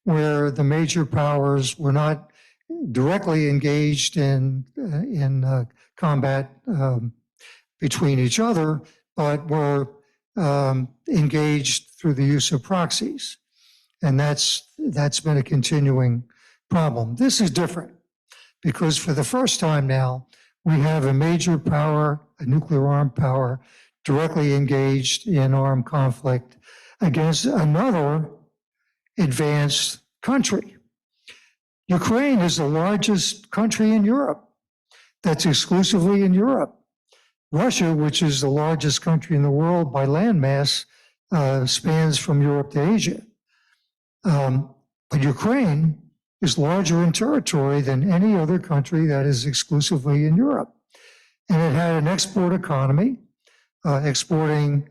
where the major powers were not directly engaged in combat between each other, but were engaged through the use of proxies. And that's been a continuing problem. This is different because for the first time now, we have a major power, a nuclear armed power, directly engaged in armed conflict against another advanced country. Ukraine is the largest country in Europe. That's exclusively in Europe. Russia, which is the largest country in the world by landmass, spans from Europe to Asia. But Ukraine is larger in territory than any other country that is exclusively in Europe. And it had an export economy, exporting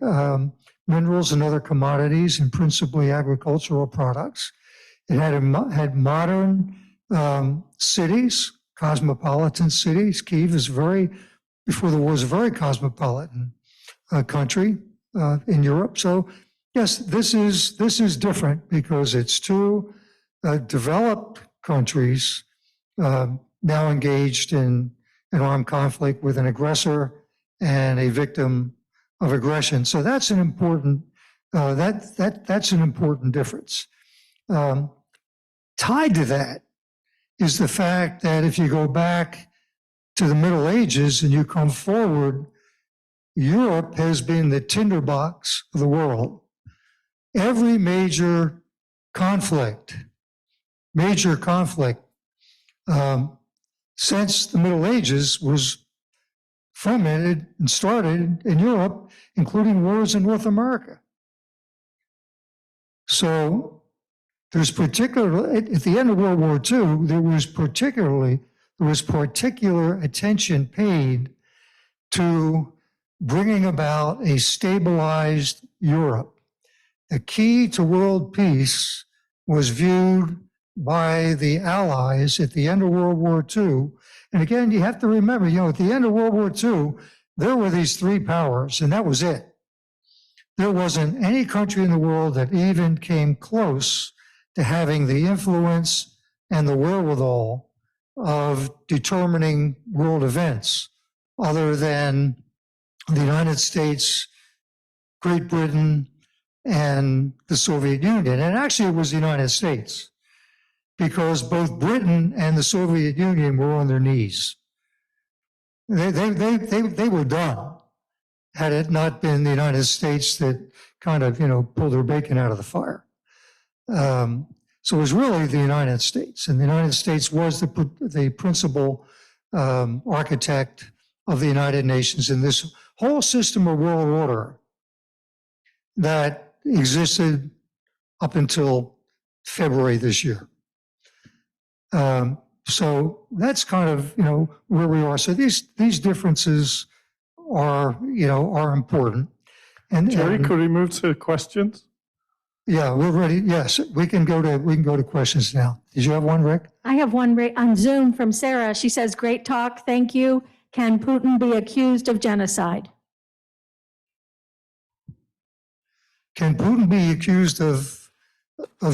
minerals and other commodities, and principally agricultural products. It had modern cities, cosmopolitan cities. Kyiv is before the war, was a very cosmopolitan country in Europe. So yes, this is different because it's two developed countries now engaged in an armed conflict with an aggressor and a victim of aggression. So that's an important that's an important difference. Tied to that is the fact that if you go back to the Middle Ages and you come forward, Europe has been the tinderbox of the world. Every major conflict since the Middle Ages was fomented and started in Europe, including wars in North America. So there's at the end of World War II, there was particular attention paid to bringing about a stabilized Europe. The key to world peace was viewed by the Allies at the end of World War II. And again, you have to remember, at the end of World War II, there were these three powers, and that was it. There wasn't any country in the world that even came close to having the influence and the wherewithal of determining world events other than the United States, Great Britain, and the Soviet Union. And actually it was the United States, because both Britain and the Soviet Union were on their knees. They were done, had it not been the United States that kind of, pulled their bacon out of the fire. So it was really the United States, and the United States was the principal architect of the United Nations in this whole system of world order that existed up until February this year. So that's kind of, where we are. So these differences are important. And Jerry, could we move to questions? Yeah, we're ready. Yes, we can go to questions now. Did you have one, Rick? I have one on Zoom from Sarah. She says, "Great talk. Thank you. Can Putin be accused of genocide?" Can Putin be accused of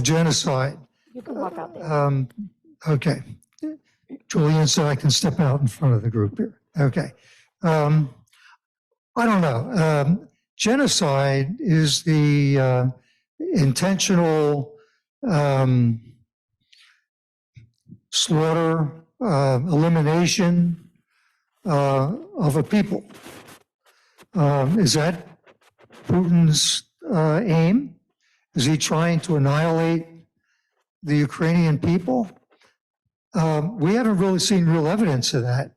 genocide? You can walk out there. Okay. Julian said I can step out in front of the group here. Okay. I don't know. Genocide is the intentional slaughter, elimination of a people. Is that Putin's aim? Is he trying to annihilate the Ukrainian people? We haven't really seen real evidence of that.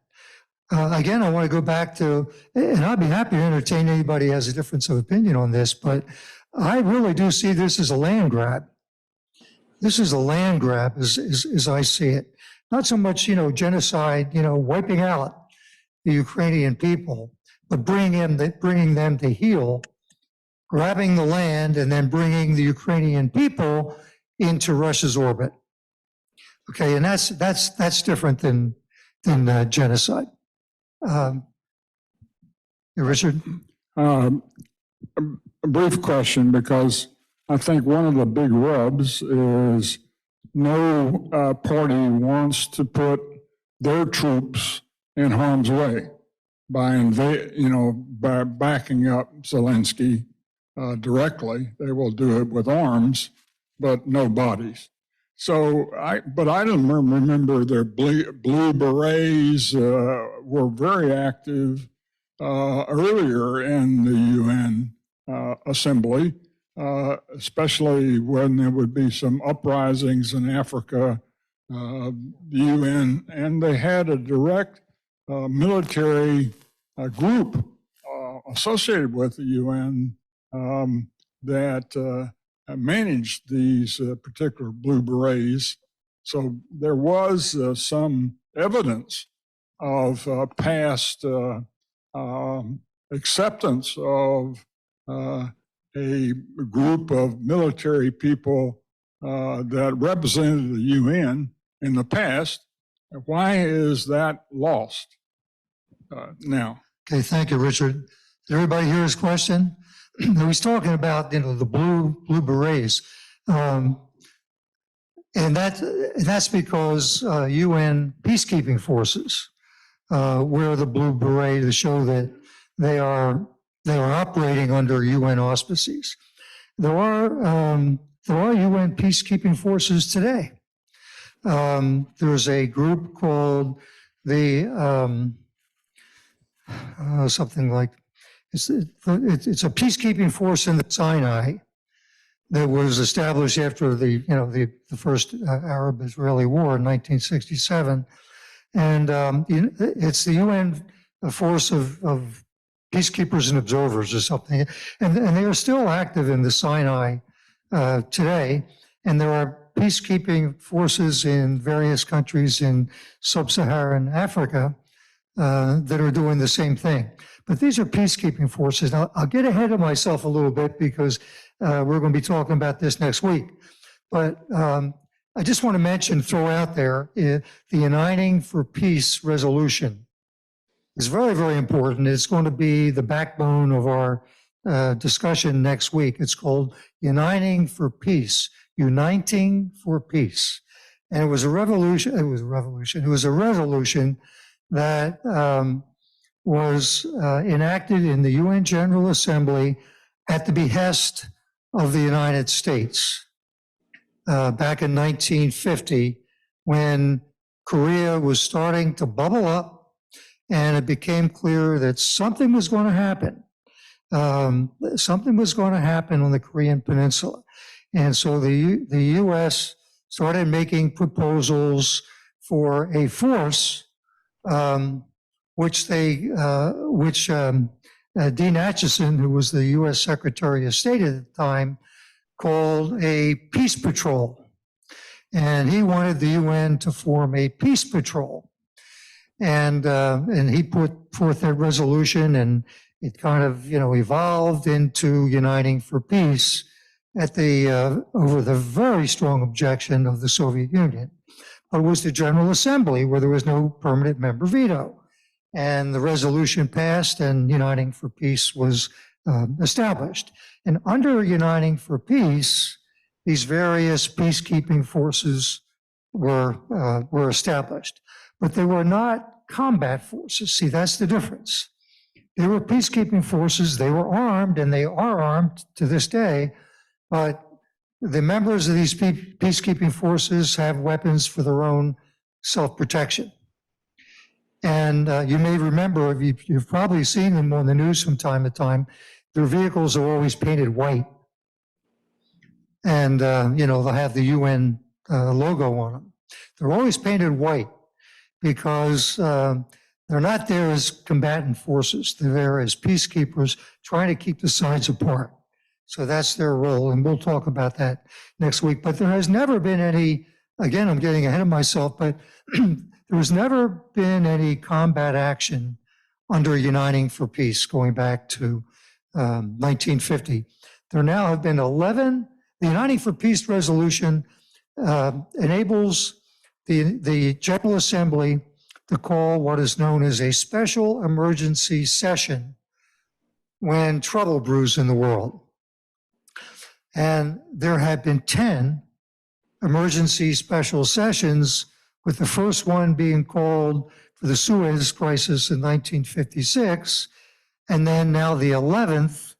Again, I want to go back to, and I'd be happy to entertain anybody who has a difference of opinion on this, but I really do see this as a land grab. This is a land grab as I see it. Not so much, genocide, wiping out the Ukrainian people, but bringing them to heel, grabbing the land, and then bringing the Ukrainian people into Russia's orbit. Okay, and that's different than genocide. Richard? A brief question, because I think one of the big rubs is no party wants to put their troops in harm's way by by backing up Zelensky directly. They will do it with arms, but no bodies. So I don't remember their blue berets were very active earlier in the UN assembly, especially when there would be some uprisings in Africa, the UN, and they had a direct military group associated with the UN that managed these particular blue berets. So there was some evidence of past acceptance of a group of military people that represented the UN in the past. Why is that lost now? Okay, thank you, Richard. Did everybody hear his question? He's talking about the blue berets, and that's because UN peacekeeping forces wear the blue beret to show that they are operating under UN auspices. There are UN peacekeeping forces today. There's a group called the something like. It's a peacekeeping force in the Sinai that was established after the first Arab-Israeli War in 1967, and it's the UN force of peacekeepers and observers or something, and they are still active in the Sinai today, and there are peacekeeping forces in various countries in sub-Saharan Africa that are doing the same thing. But these are peacekeeping forces. Now, I'll get ahead of myself a little bit because we're going to be talking about this next week. But I just want to throw out there, the Uniting for Peace resolution is very, very important. It's going to be the backbone of our discussion next week. It's called Uniting for Peace, Uniting for Peace. And it was a revolution. It was a resolution that was enacted in the UN General Assembly at the behest of the United States back in 1950, when Korea was starting to bubble up and it became clear that something was going to happen. Something was going to happen on the Korean Peninsula. And so the U.S. started making proposals for a force which Dean Acheson, who was the U.S. Secretary of State at the time, called a peace patrol. And he wanted the UN to form a peace patrol. And he put forth that resolution, and it kind of, evolved into Uniting for Peace at over the very strong objection of the Soviet Union. But it was the General Assembly where there was no permanent member veto. And the resolution passed, and Uniting for Peace was established. And under Uniting for Peace, these various peacekeeping forces were established. But they were not combat forces. See, that's the difference. They were peacekeeping forces. They were armed, and they are armed to this day, but the members of these peacekeeping forces have weapons for their own self-protection. And you may remember, you've probably seen them on the news from time to time, their vehicles are always painted white. And, they'll have the UN logo on them. They're always painted white because they're not there as combatant forces. They're there as peacekeepers trying to keep the sides apart. So that's their role, and we'll talk about that next week. But there has never been any, again, I'm getting ahead of myself, but there has never been any combat action under Uniting for Peace going back to 1950. There now have been 11. The Uniting for Peace resolution enables the General Assembly to call what is known as a special emergency session when trouble brews in the world. And there have been 10 emergency special sessions, with the first one being called for the Suez Crisis in 1956, and then now the 11th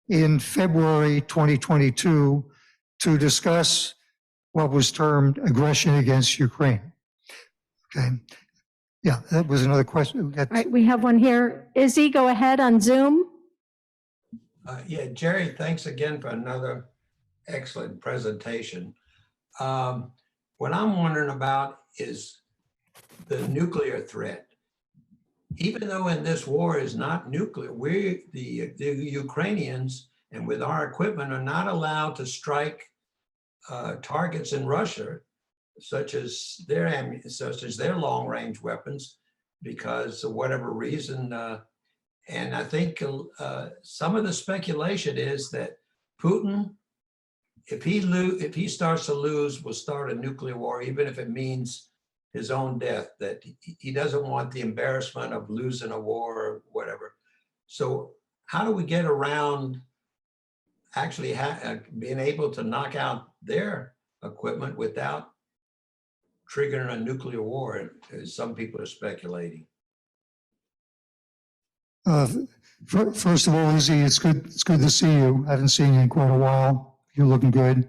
in February 2022 to discuss what was termed aggression against Ukraine. Okay. Yeah, that was another question. All right, we have one here. Izzy, go ahead on Zoom. Yeah, Jerry, thanks again for another excellent presentation. What I'm wondering about is the nuclear threat. Even though in this war is not nuclear, the Ukrainians, and with our equipment, are not allowed to strike targets in Russia, such as their long-range weapons, because of whatever reason. And I think some of the speculation is that Putin, if he starts to lose, will start a nuclear war, even if it means his own death, that he doesn't want the embarrassment of losing a war or whatever. So how do we get around actually being able to knock out their equipment without triggering a nuclear war, as some people are speculating? First of all, Izzy, it's good to see you. I haven't seen you in quite a while. You're looking good.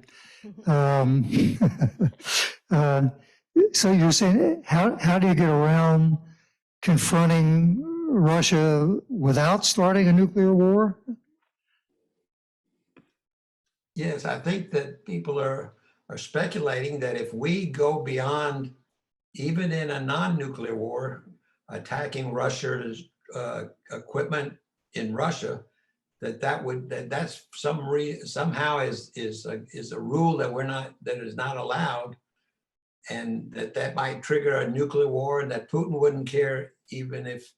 So you're saying, how do you get around confronting Russia without starting a nuclear war? Yes, I think that people are speculating that if we go beyond, even in a non-nuclear war, attacking Russia's equipment in Russia, that's somehow is a rule that is not allowed, and that might trigger a nuclear war, and that Putin wouldn't care even if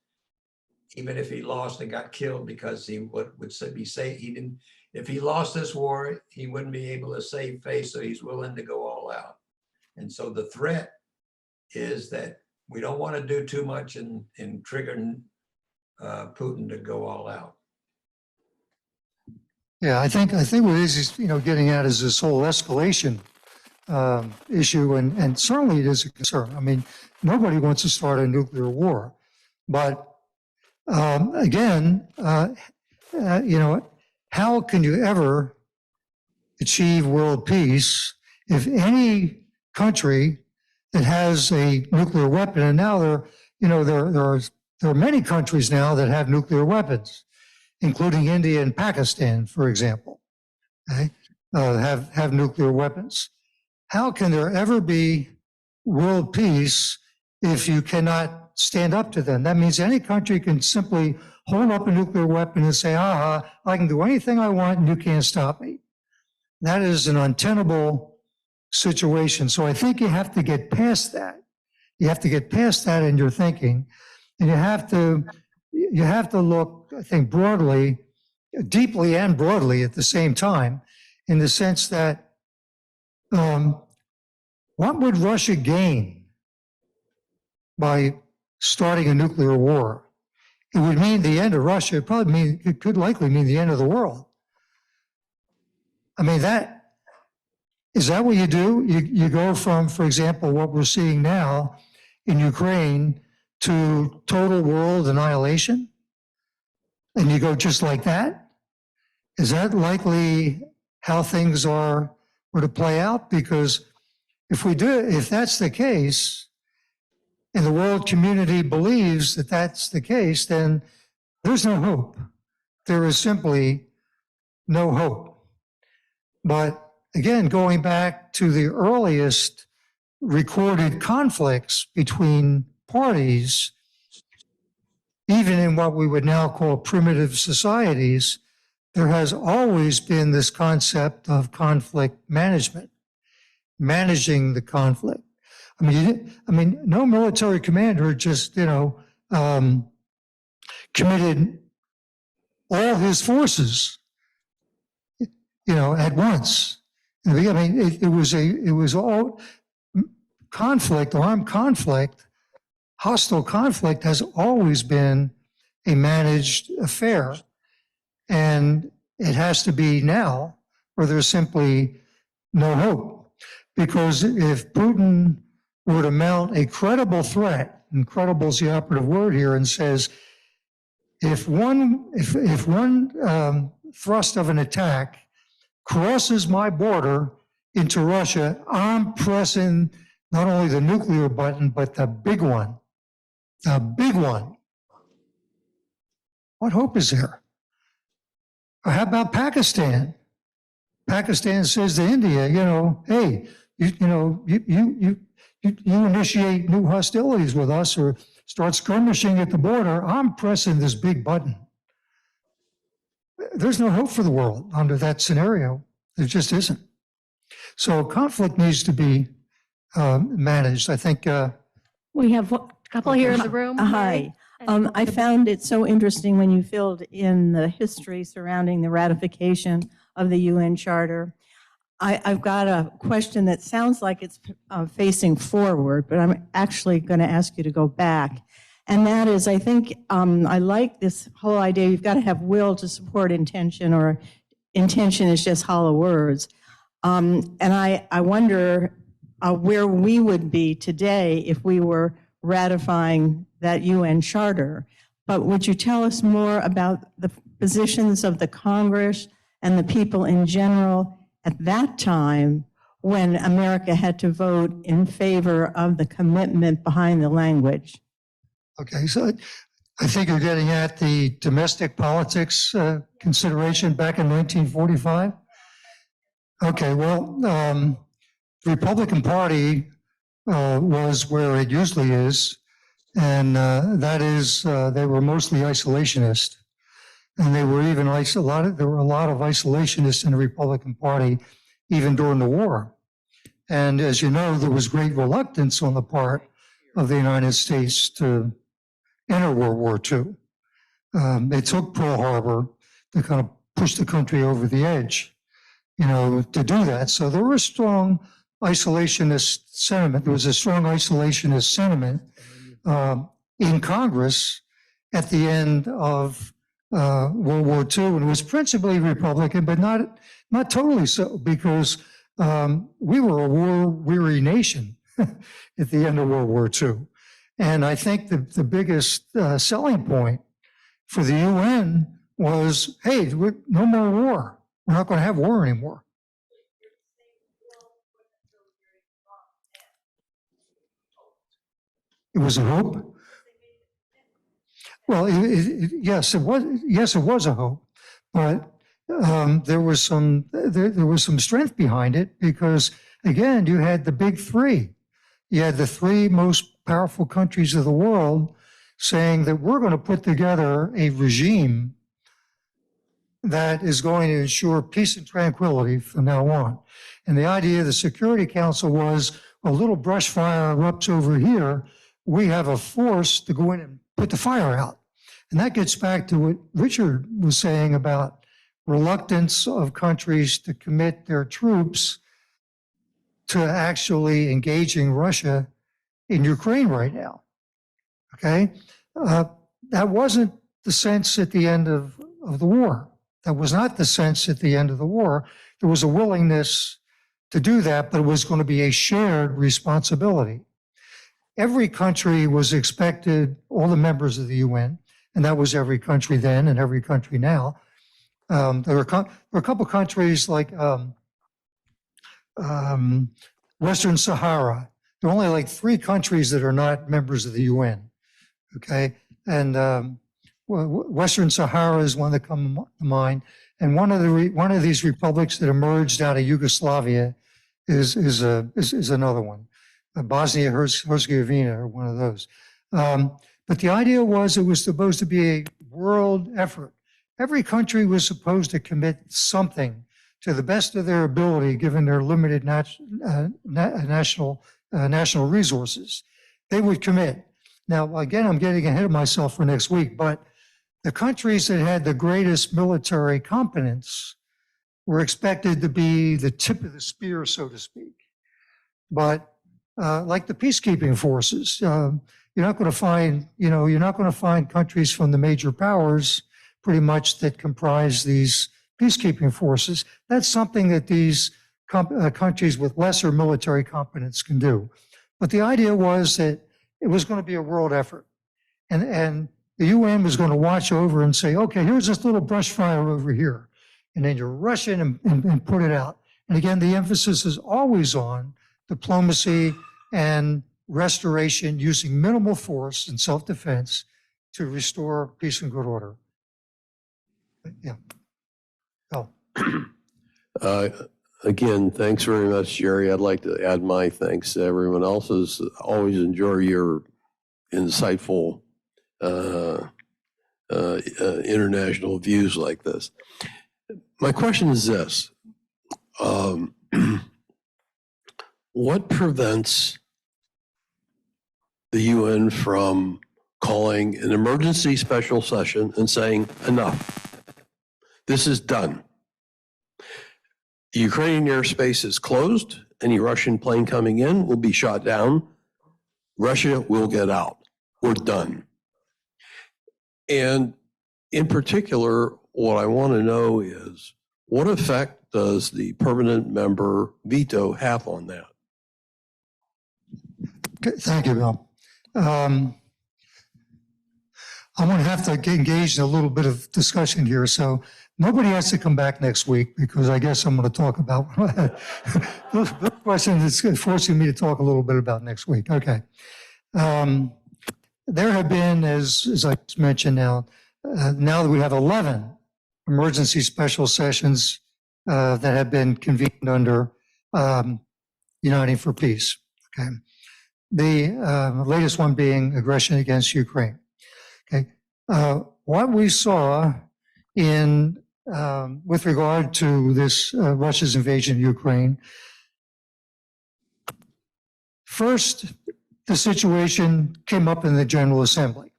he lost and got killed, because he would be safe. If he lost this war, he wouldn't be able to save face, so he's willing to go all out. And so the threat is that we don't want to do too much in triggering Putin to go all out. Yeah, I think what is getting at is this whole escalation issue, and certainly it is a concern. I mean, nobody wants to start a nuclear war, but again, how can you ever achieve world peace if any country that has a nuclear weapon, and now there are many countries now that have nuclear weapons, including India and Pakistan, for example, okay, have nuclear weapons. How can there ever be world peace if you cannot stand up to them? That means any country can simply hold up a nuclear weapon and say, I can do anything I want and you can't stop me. That is an untenable situation. So I think you have to get past that. You have to get past that in your thinking, and you have to look, I think, broadly, deeply and broadly at the same time, in the sense that what would Russia gain by starting a nuclear war? It would mean the end of Russia. It could likely mean the end of the world. I mean, is that what you do? You go from, for example, what we're seeing now in Ukraine to total world annihilation? And you go just like that? Is that likely how things are were to play out, because if that's the case, and the world community believes that that's the case, then there's no hope. There is simply no hope. But again, going back to the earliest recorded conflicts between parties, even in what we would now call primitive societies, there has always been this concept of conflict management, managing the conflict. I mean, no military commander just, committed all his forces, at once. I mean, it was all conflict, armed conflict, hostile conflict has always been a managed affair. And it has to be now, or there's simply no hope. Because if Putin were to mount a credible threat, and credible is the operative word here, and says, if one thrust of an attack crosses my border into Russia, I'm pressing not only the nuclear button, but the big one. The big one. What hope is there? Or how about Pakistan? Pakistan says to India, hey, you initiate new hostilities with us or start skirmishing at the border, I'm pressing this big button. There's no hope for the world under that scenario. There just isn't. So conflict needs to be managed. I think. We have a couple here in the room. Hi. I found it so interesting when you filled in the history surrounding the ratification of the UN Charter. I've got a question that sounds like it's facing forward, but I'm actually going to ask you to go back. And that is, I think I like this whole idea, you've got to have will to support intention, or intention is just hollow words. And I wonder where we would be today if we were ratifying that UN Charter. But would you tell us more about the positions of the Congress and the people in general at that time when America had to vote in favor of the commitment behind the language? Okay, so I think you're getting at the domestic politics consideration back in 1945. Okay, well, the Republican Party was where it usually is, and that is they were mostly isolationist, and they were even there were a lot of isolationists in the Republican Party even during the war. And as you know, there was great reluctance on the part of the United States to enter World War II. They took Pearl Harbor to kind of push the country over the edge, to do that. So there was strong isolationist sentiment. There was a strong isolationist sentiment in Congress at the end of World War II, and it was principally Republican, but not totally so, because we were a war-weary nation at the end of World War II. And I think the biggest selling point for the UN was, hey, no more war. We're not going to have war anymore. It was a hope. Well, yes, it was. Yes, it was a hope, but there was some strength behind it, because again, you had the big three. You had the three most powerful countries of the world saying that we're going to put together a regime that is going to ensure peace and tranquility from now on. And the idea of the Security Council was, a little brush fire erupts over here, we have a force to go in and put the fire out. And that gets back to what Richard was saying about reluctance of countries to commit their troops to actually engaging Russia in Ukraine right now. Okay? That wasn't the sense at the end of the war. That was not the sense at the end of the war. There was a willingness to do that, but it was going to be a shared responsibility. Every country was expected, all the members of the UN, and that was every country then and every country now. There were a couple countries like Western Sahara. There are only like 3 countries that are not members of the UN. Okay, and Western Sahara is one that comes to mind. And one of these republics that emerged out of Yugoslavia is another one. Bosnia Herzegovina, or one of those. But the idea was it was supposed to be a world effort. Every country was supposed to commit something to the best of their ability, given their limited national resources. They would commit. Now, again, I'm getting ahead of myself for next week, but the countries that had the greatest military competence were expected to be the tip of the spear, so to speak. But like the peacekeeping forces, you're not going to find countries from the major powers pretty much that comprise these peacekeeping forces. That's something that these countries with lesser military competence can do. But the idea was that it was going to be a world effort. And the UN was going to watch over and say, okay, here's this little brush fire over here. And then you rush in and put it out. And again, the emphasis is always on diplomacy and restoration using minimal force and self-defense to restore peace and good order. Yeah. Oh. Again, thanks very much, Jerry. I'd like to add my thanks to everyone else's. Always enjoy your insightful international views like this. My question is this. What prevents the UN from calling an emergency special session and saying, enough, this is done? The Ukrainian airspace is closed. Any Russian plane coming in will be shot down. Russia will get out. We're done. And in particular, what I want to know is, what effect does the permanent member veto have on that? Okay, thank you, Bill. I'm going to have to get engaged in a little bit of discussion here. So nobody has to come back next week, because I guess I'm going to talk about those questions that's forcing me to talk a little bit about next week. Okay. There have been, as I mentioned now that we have 11 emergency special sessions that have been convened under Uniting for Peace. Okay. The latest one being aggression against Ukraine. Okay. What we saw in with regard to this Russia's invasion of Ukraine, first, the situation came up in the General Assembly.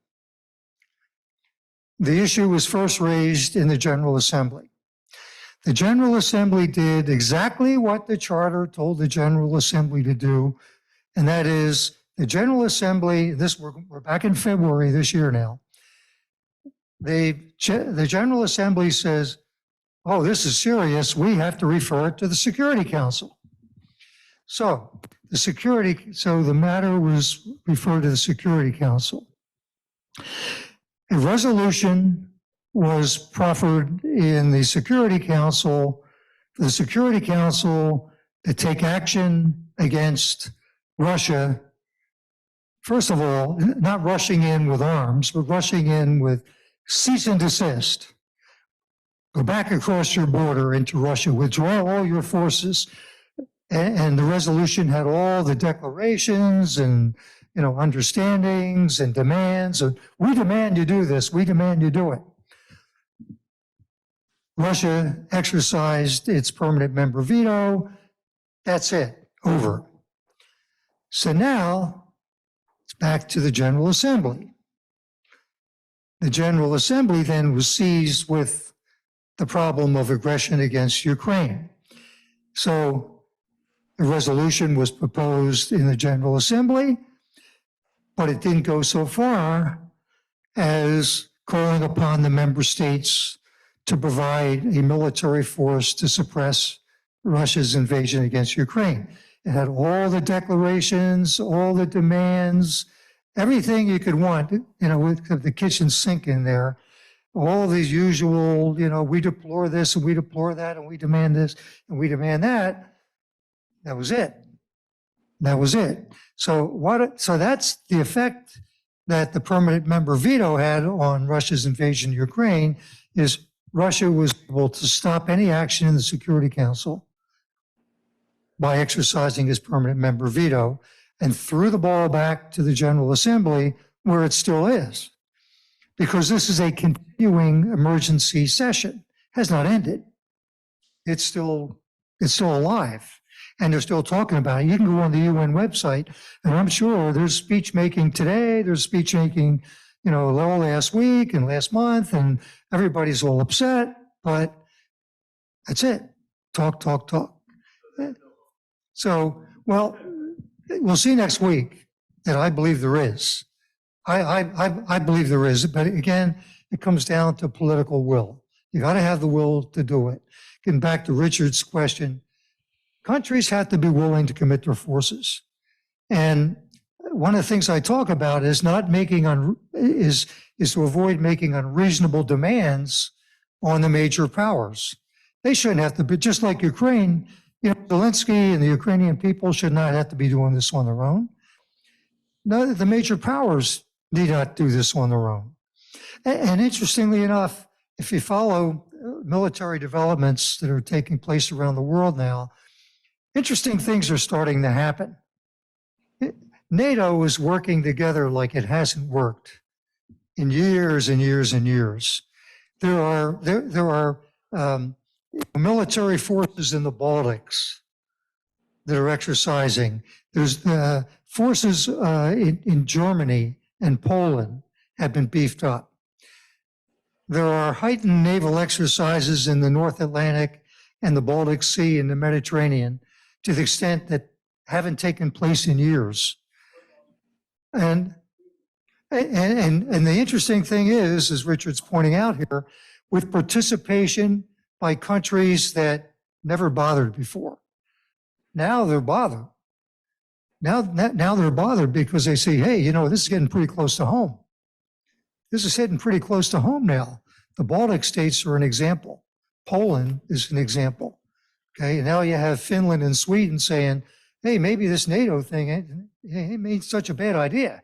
The issue was first raised in the General Assembly. The General Assembly did exactly what the Charter told the General Assembly to do, and that is the General Assembly, we're back in February this year now, the General Assembly says, oh, this is serious, we have to refer it to the Security Council. So the matter was referred to the Security Council. A resolution was proffered in the Security Council for the Security Council to take action against Russia. First of all, not rushing in with arms, but rushing in with cease and desist. Go back across your border into Russia, withdraw all your forces. And the resolution had all the declarations and, understandings and demands. We demand you do this. We demand you do it. Russia exercised its permanent member veto. That's it. Over. So now it's back to the General Assembly. The General Assembly then was seized with the problem of aggression against Ukraine. So the resolution was proposed in the General Assembly, but it didn't go so far as calling upon the member states to provide a military force to suppress Russia's invasion against Ukraine. It had all the declarations, all the demands, everything you could want, with the kitchen sink in there. All these usual, we deplore this and we deplore that and we demand this and we demand that. That was it. That was it. So that's the effect that the permanent member veto had on Russia's invasion of Ukraine, is Russia was able to stop any action in the Security Council by exercising his permanent member veto and threw the ball back to the General Assembly, where it still is. Because this is a continuing emergency session, has not ended. It's still alive. And they're still talking about it. You can go on the UN website, and I'm sure there's speech making today, there's speech making, all last week and last month, and everybody's all upset, but that's it. Talk. So, well, we'll see next week that I believe there is. I believe there is, but again, it comes down to political will. You got to have the will to do it. Getting back to Richard's question, countries have to be willing to commit their forces. And one of the things I talk about is not making is to avoid making unreasonable demands on the major powers. They shouldn't have to be, just like Ukraine, Zelensky and the Ukrainian people should not have to be doing this on their own. No, the major powers need not do this on their own. And interestingly enough, if you follow military developments that are taking place around the world now, interesting things are starting to happen. NATO is working together like it hasn't worked in years and years and years. There are military forces in the Baltics that are exercising. There's forces in Germany and Poland have been beefed up. There are heightened naval exercises in the North Atlantic and the Baltic Sea and the Mediterranean to the extent that haven't taken place in years. And the interesting thing is, as Richard's pointing out here, with participation by countries that never bothered before. Now they're bothered. Now they're bothered because they say, hey, this is getting pretty close to home. This is hitting pretty close to home now. The Baltic states are an example. Poland is an example. Okay, and now you have Finland and Sweden saying, hey, maybe this NATO thing ain't such a bad idea.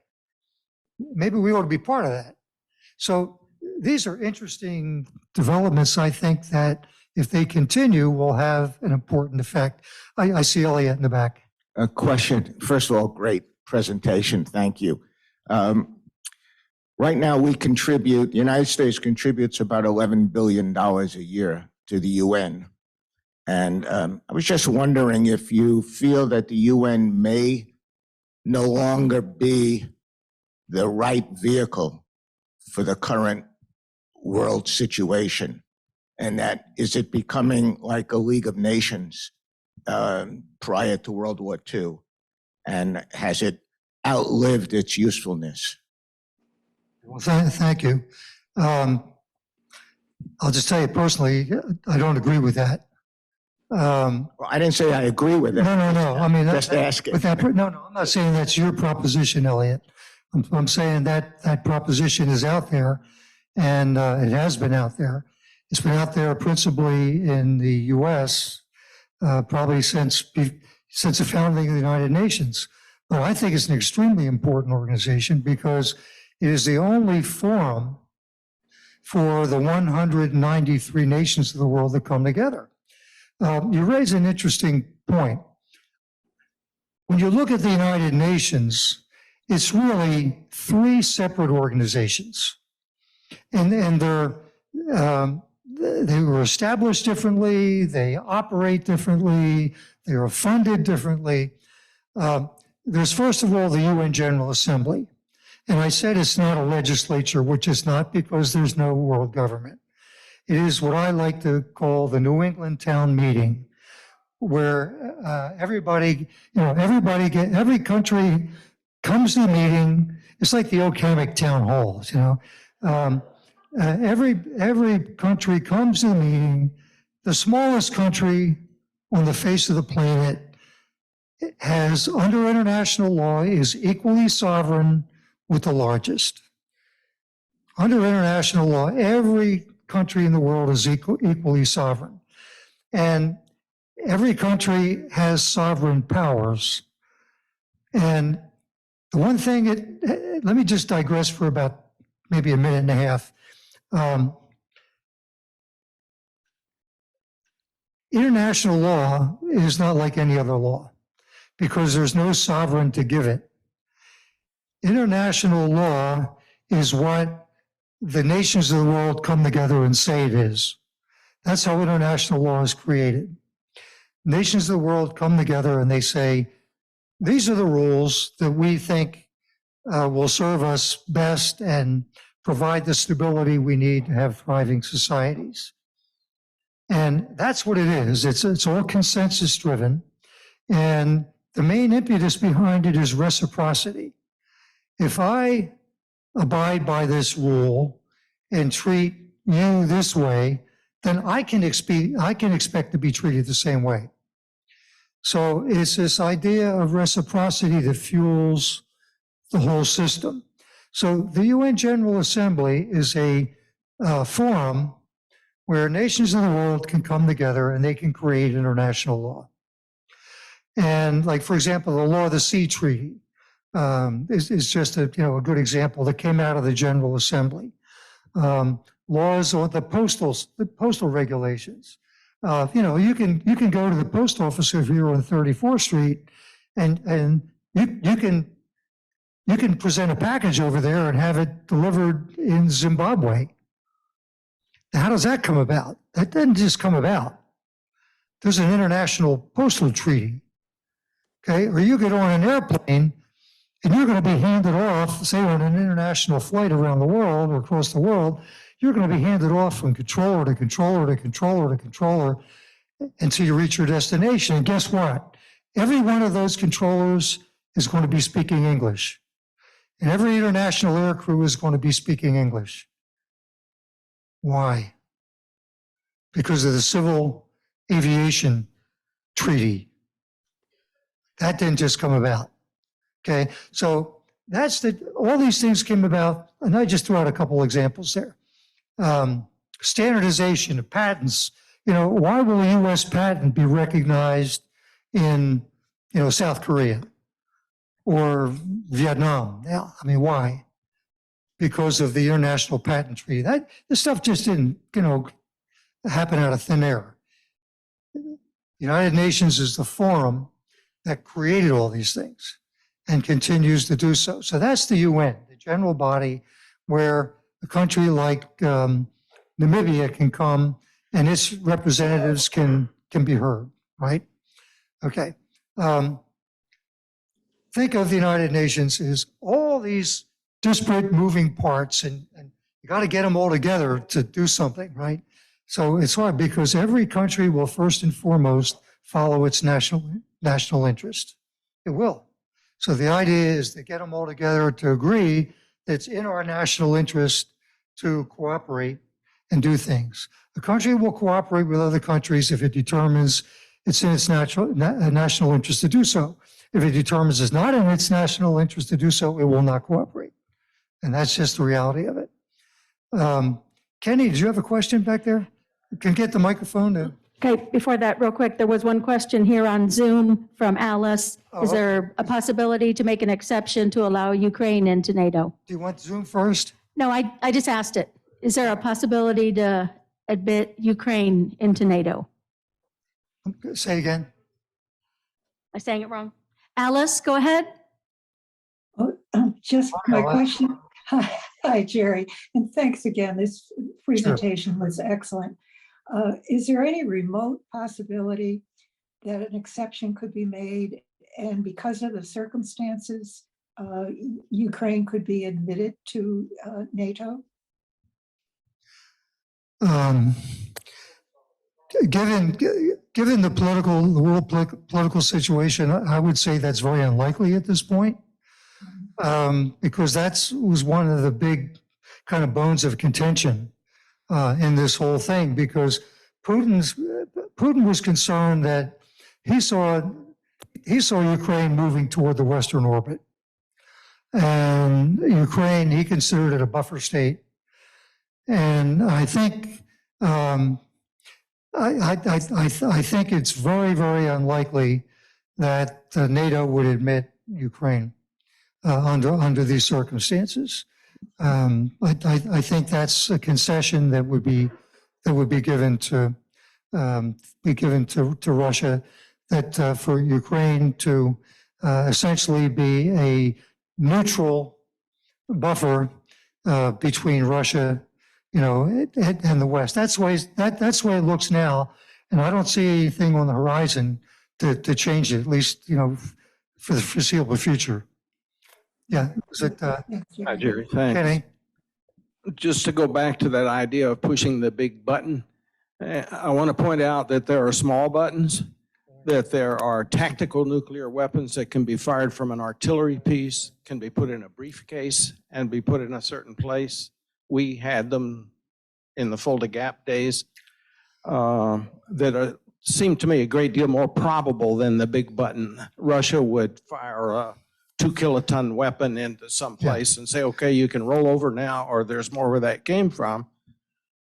Maybe we ought to be part of that. So these are interesting developments, I think, that if they continue, will have an important effect. I see Elliot in the back. A question. First of all, great presentation. Thank you. Right now, the United States contributes about $11 billion a year to the UN. And I was just wondering if you feel that the UN may no longer be the right vehicle for the current world situation, and that is it becoming like a League of Nations prior to World War II, and has it outlived its usefulness? Well, thank you. I'll just tell you personally, I don't agree with that. Well, I didn't say I agree with it. No. I mean, just asking. No, I'm not saying that's your proposition, Elliot. I'm saying that proposition is out there, and it has been out there. It's been out there principally in the U.S. Probably since the founding of the United Nations. But I think it's an extremely important organization because it is the only forum for the 193 nations of the world that come together. You raise an interesting point. When you look at the United Nations, it's really three separate organizations. And they were established differently, they operate differently, they are funded differently. There's first of all the UN General Assembly. And I said it's not a legislature, which is not because there's no world government. It is what I like to call the New England Town Meeting, where every country comes to the meeting. It's like the Okamic town halls, every country comes to the meeting. The smallest country on the face of the planet has, under international law, is equally sovereign with the largest. Under international law, every country in the world is equally sovereign. And every country has sovereign powers. And the one thing, let me just digress for about maybe a minute and a half. International law is not like any other law because there's no sovereign to give it. International law is what the nations of the world come together and say it is. That's how international law is created. Nations of the world come together and they say, these are the rules that we think will serve us best and provide the stability we need to have thriving societies. And that's what it is. It's all consensus driven. And the main impetus behind it is reciprocity. If I abide by this rule and treat you this way, then I can expect to be treated the same way. So it's this idea of reciprocity that fuels the whole system. So the UN General Assembly is a forum where nations of the world can come together and they can create international law. And like, for example, the Law of the Sea Treaty is just a good example that came out of the General Assembly. Laws on the postal regulations. You can go to the post office if you're on 34th Street, and you can present a package over there and have it delivered in Zimbabwe. Now, how does that come about? That doesn't just come about. There's an international postal treaty. Okay, or you get on an airplane and you're going to be handed off, say on an international flight around the world or across the world, you're going to be handed off from controller to controller to controller to controller until you reach your destination. And guess what? Every one of those controllers is going to be speaking English. And every international air crew is going to be speaking English. Why? Because of the Civil Aviation Treaty. That didn't just come about. Okay, so all these things came about, and I just threw out a couple examples there. Standardization of patents. Why will a U.S. patent be recognized in, South Korea or Vietnam? Yeah, I mean, why? Because of the International Patent Treaty. This stuff just didn't, happen out of thin air. The United Nations is the forum that created all these things and continues to do so. So that's the UN, the general body where a country like Namibia can come and its representatives can be heard, right? Okay. Think of the United Nations as all these disparate moving parts, and you got to get them all together to do something, right? So it's hard because every country will first and foremost follow its national interest. It will. So the idea is to get them all together to agree that it's in our national interest to cooperate and do things. A country will cooperate with other countries if it determines it's in its national interest to do so. If it determines it's not in its national interest to do so, it will not cooperate. And that's just the reality of it. Kenny, did you have a question back there? You can get the microphone. Okay, before that, real quick, there was one question here on Zoom from Alice. Is there a possibility to make an exception to allow Ukraine into NATO? Do you want Zoom first? No, I just asked it. Is there a possibility to admit Ukraine into NATO? Say again. Am I saying it wrong? Alice, go ahead. Just Hi, my Alice. question. Hi, Jerry, and thanks again. This presentation was excellent. Is there any remote possibility that an exception could be made, and because of the circumstances, Ukraine could be admitted to NATO? Given the world political situation, I would say that's very unlikely at this point, because that was one of the big kind of bones of contention in this whole thing. Because Putin was concerned that he saw Ukraine moving toward the Western orbit, and Ukraine he considered it a buffer state, and I think. I think it's very, very unlikely that NATO would admit Ukraine under these circumstances. I think that's a concession that would be given to Russia, that for Ukraine to essentially be a neutral buffer between Russia, and the West. That's the way it looks now, and I don't see anything on the horizon to change it, at least for the foreseeable future. Yeah, is it Hi, Jerry. Thanks. Kenny? Just to go back to that idea of pushing the big button, I want to point out that there are small buttons, that there are tactical nuclear weapons that can be fired from an artillery piece, can be put in a briefcase and be put in a certain place. We had them in the Fulda Gap days that seemed to me a great deal more probable than the big button. Russia would fire a 2-kiloton weapon into some place and say, okay, you can roll over now, or there's more where that came from.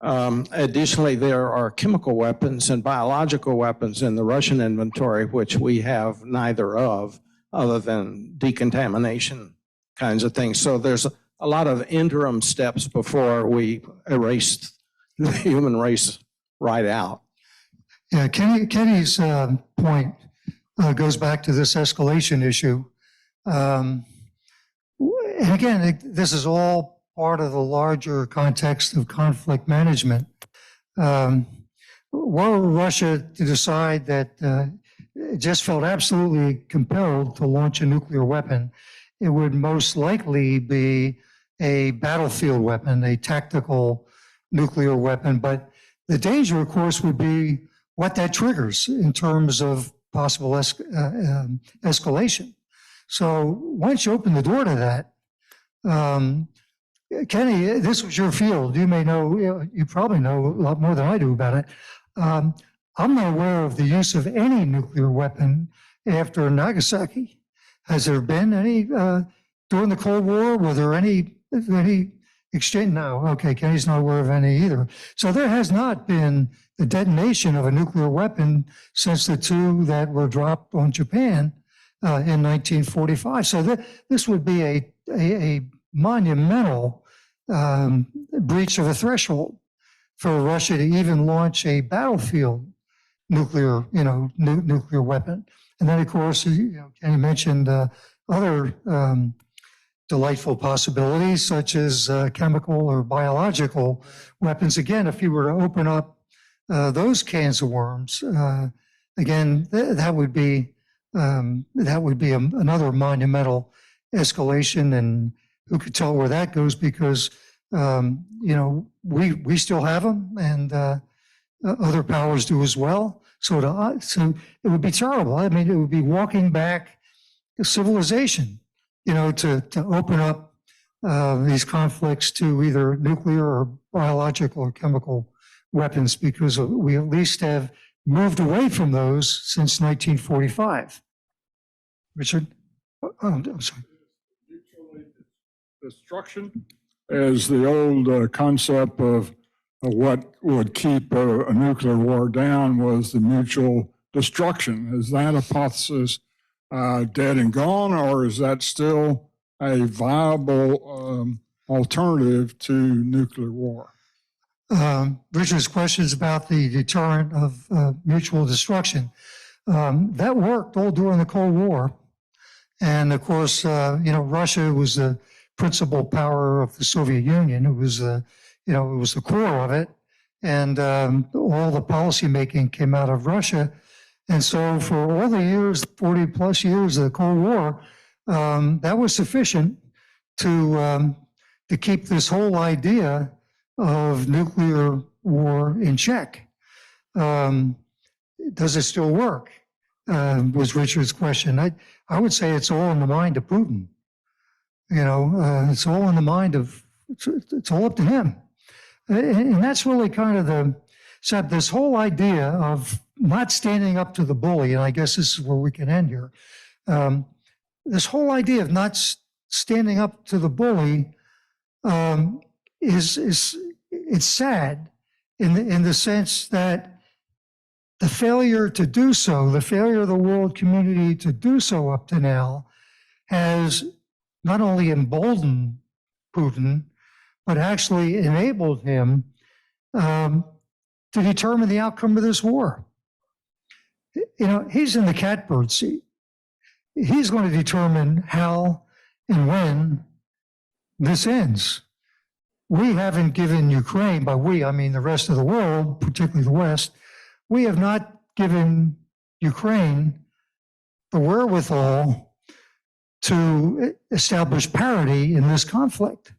Additionally, there are chemical weapons and biological weapons in the Russian inventory, which we have neither of, other than decontamination kinds of things. So there's a lot of interim steps before we erase the human race right out. Yeah, Kenny's point goes back to this escalation issue. And again, this is all part of the larger context of conflict management. Were Russia to decide that it just felt absolutely compelled to launch a nuclear weapon, it would most likely be a battlefield weapon, a tactical nuclear weapon. But the danger, of course, would be what that triggers in terms of possible escalation. So once you open the door to that, Kenny, this was your field. You may know, you probably know a lot more than I do about it. I'm not aware of the use of any nuclear weapon after Nagasaki. Has there been any during the Cold War? Were there any exchange? No. Okay, Kenny's not aware of any either. So there has not been the detonation of a nuclear weapon since the two that were dropped on Japan in 1945. So this would be a monumental breach of a threshold for Russia to even launch a battlefield nuclear weapon. And then, of course, Kenny mentioned other delightful possibilities, such as chemical or biological weapons. Again, if you were to open up those cans of worms, again, that would be another monumental escalation, and who could tell where that goes? Because we still have them, and other powers do as well. So it would be terrible. I mean, it would be walking back civilization, to open up these conflicts to either nuclear or biological or chemical weapons, because we at least have moved away from those since 1945. Richard? Oh, I'm sorry. Destruction is the old concept of what would keep a nuclear war down was the mutual destruction. Is that hypothesis dead and gone, or is that still a viable alternative to nuclear war? Richard's question is about the deterrent of mutual destruction. That worked all during the Cold War. And of course, Russia was the principal power of the Soviet Union. It was the core of it. And all the policy making came out of Russia. And so for all the years, 40 plus years of the Cold War, that was sufficient to keep this whole idea of nuclear war in check. Does it still work? Was Richard's question. I would say it's all in the mind of Putin. It's all in the mind of, it's all up to him. And that's really kind of this whole idea of not standing up to the bully, and I guess this is where we can end here. This whole idea of not standing up to the bully it's sad in the sense that the failure to do so, the failure of the world community to do so up to now, has not only emboldened Putin, but actually enabled him to determine the outcome of this war. You know, he's in the catbird seat. He's going to determine how and when this ends. We haven't given Ukraine, by we, I mean the rest of the world, particularly the West, we have not given Ukraine the wherewithal to establish parity in this conflict.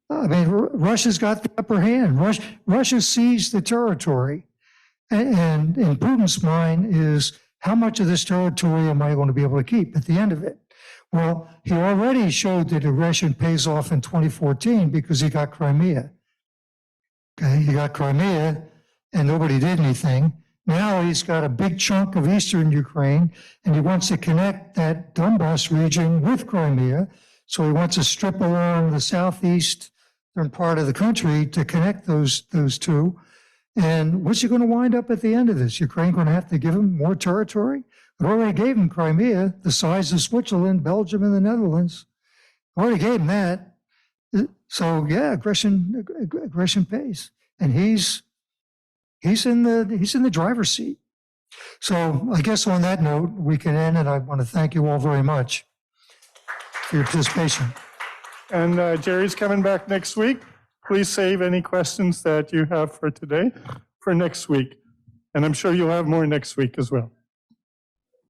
I mean, Russia's got the upper hand. Russia seized the territory. And in Putin's mind is, how much of this territory am I going to be able to keep at the end of it? Well, he already showed that aggression pays off in 2014 because he got Crimea. Okay, he got Crimea and nobody did anything. Now he's got a big chunk of eastern Ukraine and he wants to connect that Donbas region with Crimea. So he wants to strip along the southeastern part of the country to connect those two. And what's he going to wind up at the end of this? Ukraine going to have to give him more territory? It already gave him Crimea, the size of Switzerland, Belgium, and the Netherlands. Already gave him that. So yeah, aggression pays, and he's in the driver's seat. So I guess on that note, we can end, and I want to thank you all very much for your participation. And Jerry's coming back next week. Please save any questions that you have for today for next week. And I'm sure you'll have more next week as well.